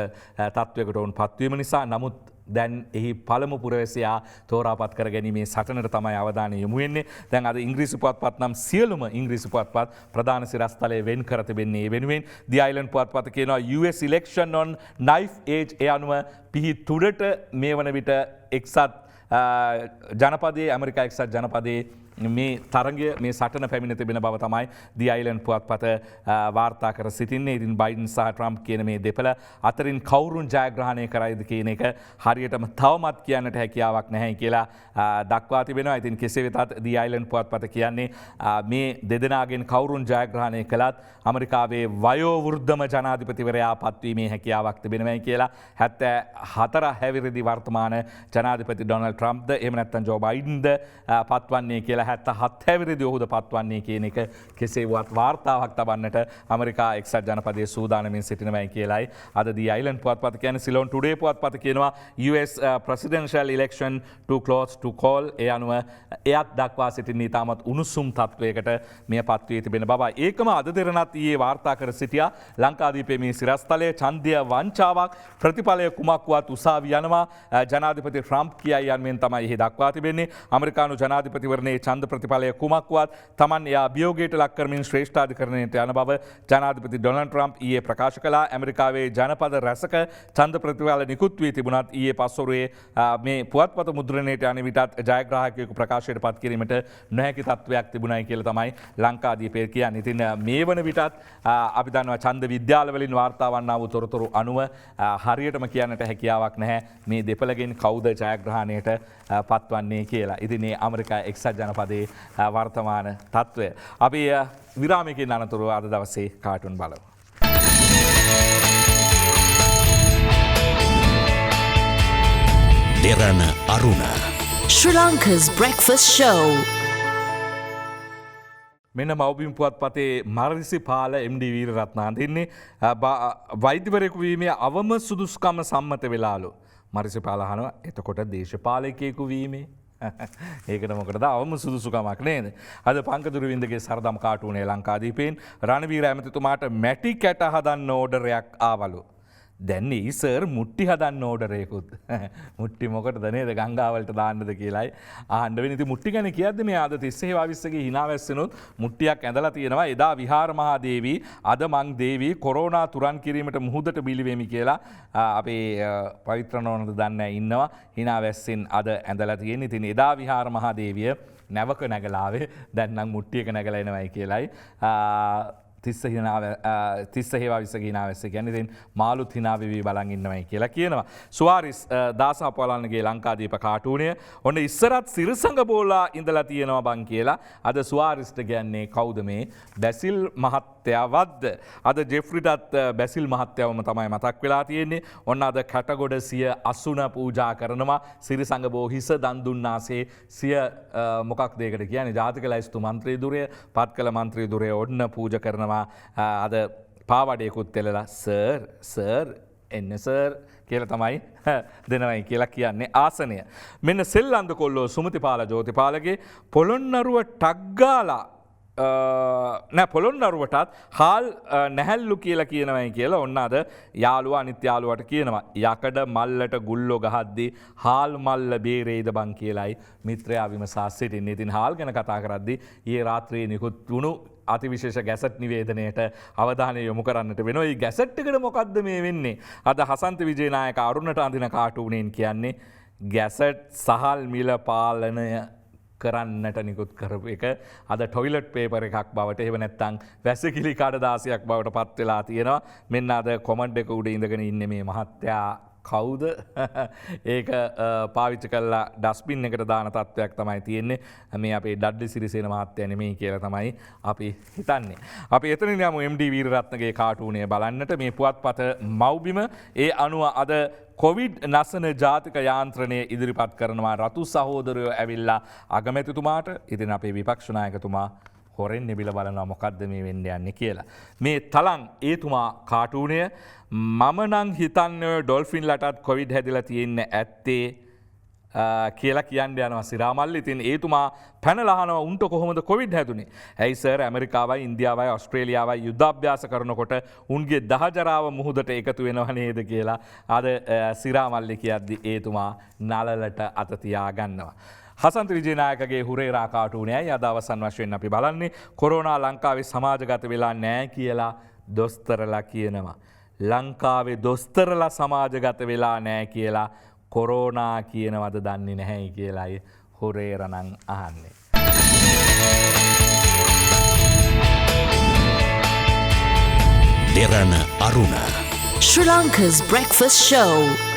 තත්වයකට වුන් පත්වීම නිසා. නමුත් දැන් එහි පළමු පුරවැසියා තෝරාපත් කර ගැනීමේ සටනට තමයි අවධානය යොමු වෙන්නේ. දැන් අද ඉංග්‍රීසි පුවත්පත් නම් සියලුම ඉංග්‍රීසි පුවත්පත් ප්‍රධාන සිරස්තලයේ වෙන් කර තිබෙන්නේ ඒ වෙනුවෙන්. The Island පුවත්පත කියනවා US election on knife edge ඒ අනුව පිහිටුඩට මේ වන විට එක්සත් ජනපදයේ ඇමරිකා එක්සත් ජනපදයේ මේ තරගය මේ සටන පැමිණ තිබෙන බව තමයි The Island පුවත්පත වාර්තා කර සිටින්නේ. ඉතින් බයිඩන් සහ ට්‍රම්ප් කියන මේ දෙපළ අතරින් කවුරුන් ජයග්‍රහණය කරයිද කියන එක හරියටම තවමත් කියන්නට හැකියාවක් නැහැ කියලා දක්වා තිබෙනවා. ඉතින් කෙසේ වෙතත් The Island පුවත්පත කියන්නේ මේ දෙදෙනාගෙන් කවුරුන් ජයග්‍රහණය කළත් ඇමරිකාවේ වයෝවෘද්ධම ජනාධිපතිවරයා පත්වීමේ හැකියාවක් තිබෙනවායි කියලා 74 හැවිරිදි වර්තමාන ජනාධිපති ඩොනල්ඩ් ට්‍රම්ප්ද එහෙම නැත්නම් ජෝ බයිඩන්ද පත්වන්නේ කියලා 77 හැවිරිදි ඔහුද පත්වන්නේ කියන එක කෙසේ වුවත් වාර්තාවක් තබන්නට ඇමරිකා එක්සත් ජනපදයේ සූදානමින් සිටිනවායි කියලායි අද The Island පුවත්පත කියන්නේ. Ceylon Today පුවත්පත කියනවා US presidential election too close to call. ඒ අනුව එයත් දක්වා සිටින ඉතාමත් උණුසුම් තත්වයකට මෙය පත්වී තිබෙන බවයි. ඒකම අද දෙරණත් ඊයේ වාර්තා කර සිටියා ලංකාදීපයේ මේ සිරස්තලයේ ඡන්දය වංචාවක් ප්‍රතිඵලය කුමක් වුවත් උසාවි යනවා ජනාධිපති ට්‍රම්ප් කියයි යන්නෙන් තමයි එහි දක්වා තිබෙන්නේ. ඇමරිකානු ජනාධිපතිවරණයේ ඡන්දය ඡන්ද ප්‍රතිඵලය කුමක්වත් තමන් එය අභියෝගයට ලක් කරමින් ශ්‍රේෂ්ඨාධිකරණයට යන බව ජනාධිපති ඩොනල්ඩ් ට්‍රම්ප් ඊයේ ප්‍රකාශ කළා. ඇමරිකාවේ ජනපද රැසක ඡන්ද ප්‍රතිඵල නිකුත් වී තිබුණත් ඊයේ පස්වරුවේ මේ පුවත්පත මුද්‍රණයට යන විටත් ජයග්‍රාහකයෙකු ප්‍රකාශයට පත් කිරීමට නොහැකි තත්ත්වයක් තිබුණයි කියලා තමයි ලංකාදීපේ කියන්නේ. ඉතින් මේ වන විටත් අපි දන්නවා ඡන්ද විද්‍යාලවලින් වාර්තා වන්නා වූ තොරතුරු අනුව හරියටම කියන්නට හැකියාවක් නැහැ මේ දෙපළගෙන් කවුද ජයග්‍රහණයට පත්වන්නේ කියලා. ඉතින් මේ ඇමරිකා එක්සත් ජනපදයේ වර්තමාන තත්ත්වය. අපි විරාමයකින් අනතුරුව අද දවසේ කාටුන් බලමු. Derana Aruna, Sri Lanka's breakfast show. මෙන්න මවබිම් පුවත්පතේ මරිසිපාල MD වීරරත්න අඳින්නේ වෛද්‍යවරයෙකු වීමේ අවම සුදුසුකම සම්මත වෙලාලු. මරිසිපාල අහනවා එතකොට දේශපාලකයෙකු වීමේ ඒකට මොකටද අවම සුදුසුකමක් නේද? අද පංකදුරවින්දගේ සරදම් කාටුනේ ලංකාදීපයෙන් රණවීර ඇමතිතුමාට මැටි කැට හදන්න ඕඩරයක් ආවලු. දැන් ඊසර් මුට්ටි හදන්න ඕඩරයකුත්. මුට්ටි මොකටද නේද ගංගාවලට දාන්නද කියලායි අහන්න වෙන්නේ. ඉතින් මුට්ටි ගැන කියද්දි මේ ආද 30 හිනා වැස්සෙනුත් මුට්ටියක් ඇඳලා තියෙනවා. එදා විහාර මහා දේවී අද මං දේවී කොරෝනා තුරන් කිරීමට මුහුදට බිලි වෙමි කියලා අපේ පවිත්‍ර නෝනද දන්නේ ඉන්නවා. හිනා වැස්සෙන් අද ඇඳලා තියෙන. ඉතින් එදා විහාර මහා දේවිය නැවක නැගලාවේ දැන් නම් මුට්ටියක නැගලා එනවයි කියලායි තිස්ස හේවා විසක හිනාවැස්ස කියන්නේ. ඉතින් මාළුත් හිනාවෙවි බලන් ඉන්නවයි කියලා කියනවා. සුවාරිස් දාසාපවලන්ගේ ලංකාදීප කාටුනය ඔන්න ඉස්සරත් සිරසඟ බෝලා ඉඳලා තියෙනවා බං කියලා අද සුවාරිස්ට කියන්නේ කවුද මේ බැසිල් මහත්තයාවත්ද? අද ජෙෆ්රිටත් බැසිල් මහත්තයාවම තමයි මතක් වෙලා තියෙන්නේ. ඔන්න අද කැටගොඩ සිය අසුන පූජා කරනවා. සිරිසඟ බෝ හිස දන් දුන්නාසේ සිය මොකක් දෙයකට කියන්නේ ජාතික ලැයිස්තු මන්ත්‍රී දුරය පත් කළ මන්ත්‍රී දුරය ඔන්න පූජා කරනවා. අද පාවඩයකුත් එලලා සර් එන්න සර් කියලා තමයි දෙනවයි කියලා කියන්නේ ආසනය. මෙන්න සෙල්ලන්ද කොල්ලෝ සුමතිපාල ජෝතිපාලගේ පොළොන්නරුව ටග්ගාලා පොළොන්නරුවටත් හාල් නැහැල්ලු කියලා කියනවයි කියලා ඔන්න අද යාළුවා අනිත් යාළුවට කියනවා. යකඩ මල්ලට ගුල්ලෝ ගහද්දී හාල් මල්ල බේරෙයිද බං කියලායි මිත්‍රයා විමසා සිටින්නේ. ඉතින් හාල් ගැන කතා කරද්දී ඊයේ රාත්‍රියේ නිකුත් වුණු අතිවිශේෂ ගැසට් නිවේදනයට අවධානය යොමු කරන්නට වෙනවා. මේ ගැසට් එකට මොකද්ද මේ වෙන්නේ? අද හසන්ත විජේනායක අරුණට අඳින කාටුනෙන් කියන්නේ ගැසට් සහල් මිල පාලනය කරන්නට නිකුත් කරපු එක අද ටොයිලට් පේපර් එකක් බවට එහෙම නැත්නම් වැසිකිලි කඩදාසියක් බවට පත් වෙලා තියෙනවා. මෙන්න අද කොමන්ට් එක උඩ ඉඳගෙන ඉන්නේ මේ මහත්තයා කවුද? ඒක පාවිච්චි කළා ඩස්බින් එකට දාන තත්ත්වයක් තමයි තියෙන්නේ. මේ අපේ ඩඩ්ලි සිරිසේන මහත්තයා නෙමෙයි කියලා තමයි අපි හිතන්නේ. අපි එතනින් යමු MD වීරරත්නගේ කාටුනේ බලන්නට. මේ පුවත්පත මව්බිම ඒ අනුව අද කොවිඩ් නසන ජාතික යාන්ත්‍රණය ඉදිරිපත් කරනවා. රතු සහෝදරයෝ ඇවිල්ලා අගමැතිතුමාට ඉතින් අපේ විපක්ෂ නායකතුමා හොරෙන් නිබිල බලනවා මොකද්ද මේ වෙන්න යන්නේ කියලා. මේ තලං ඒතුමා කාටුනය මම නම් හිතන්නේ ඩොල්ෆින්ලටත් කොවිඩ් හැදිලා තියෙන්නේ ඇත්තේ කියලා කියන්න යනවා සිරාමල්ලි. ඉතින් ඒතුමා පැනලා අහනවා උන්ට කොහොමද කොවිඩ් හැදුනේ? ඇයි සර් ඇමරිකාවයි ඉන්දියාවයි ඕස්ට්‍රේලියාවයි යුද්ධ අභ්‍යාස කරනකොට උන්ගේ දහජරාව මුහුදට එකතු වෙනව නේද කියලා අද සිරාමල්ලි කියද්දි ඒතුමා නලලට අත තියා ගන්නවා. හසන්ත විජේනායකගේ හුරේරා කාටුනයයි අද අවසන් වශයෙන් අපි බලන්නේ. කොරෝනා ලංකාවේ සමාජගත වෙලා නැහැ කියලා දොස්තරලා කියනවා. ලංකාවේ දොස්තරලා සමාජගත වෙලා නැහැ කියලා කොරෝනා කියනවද දන්නේ නැහැයි කියලායි හුරේරණන් අහන්නේ. Derana Aruna, Sri Lanka's breakfast show.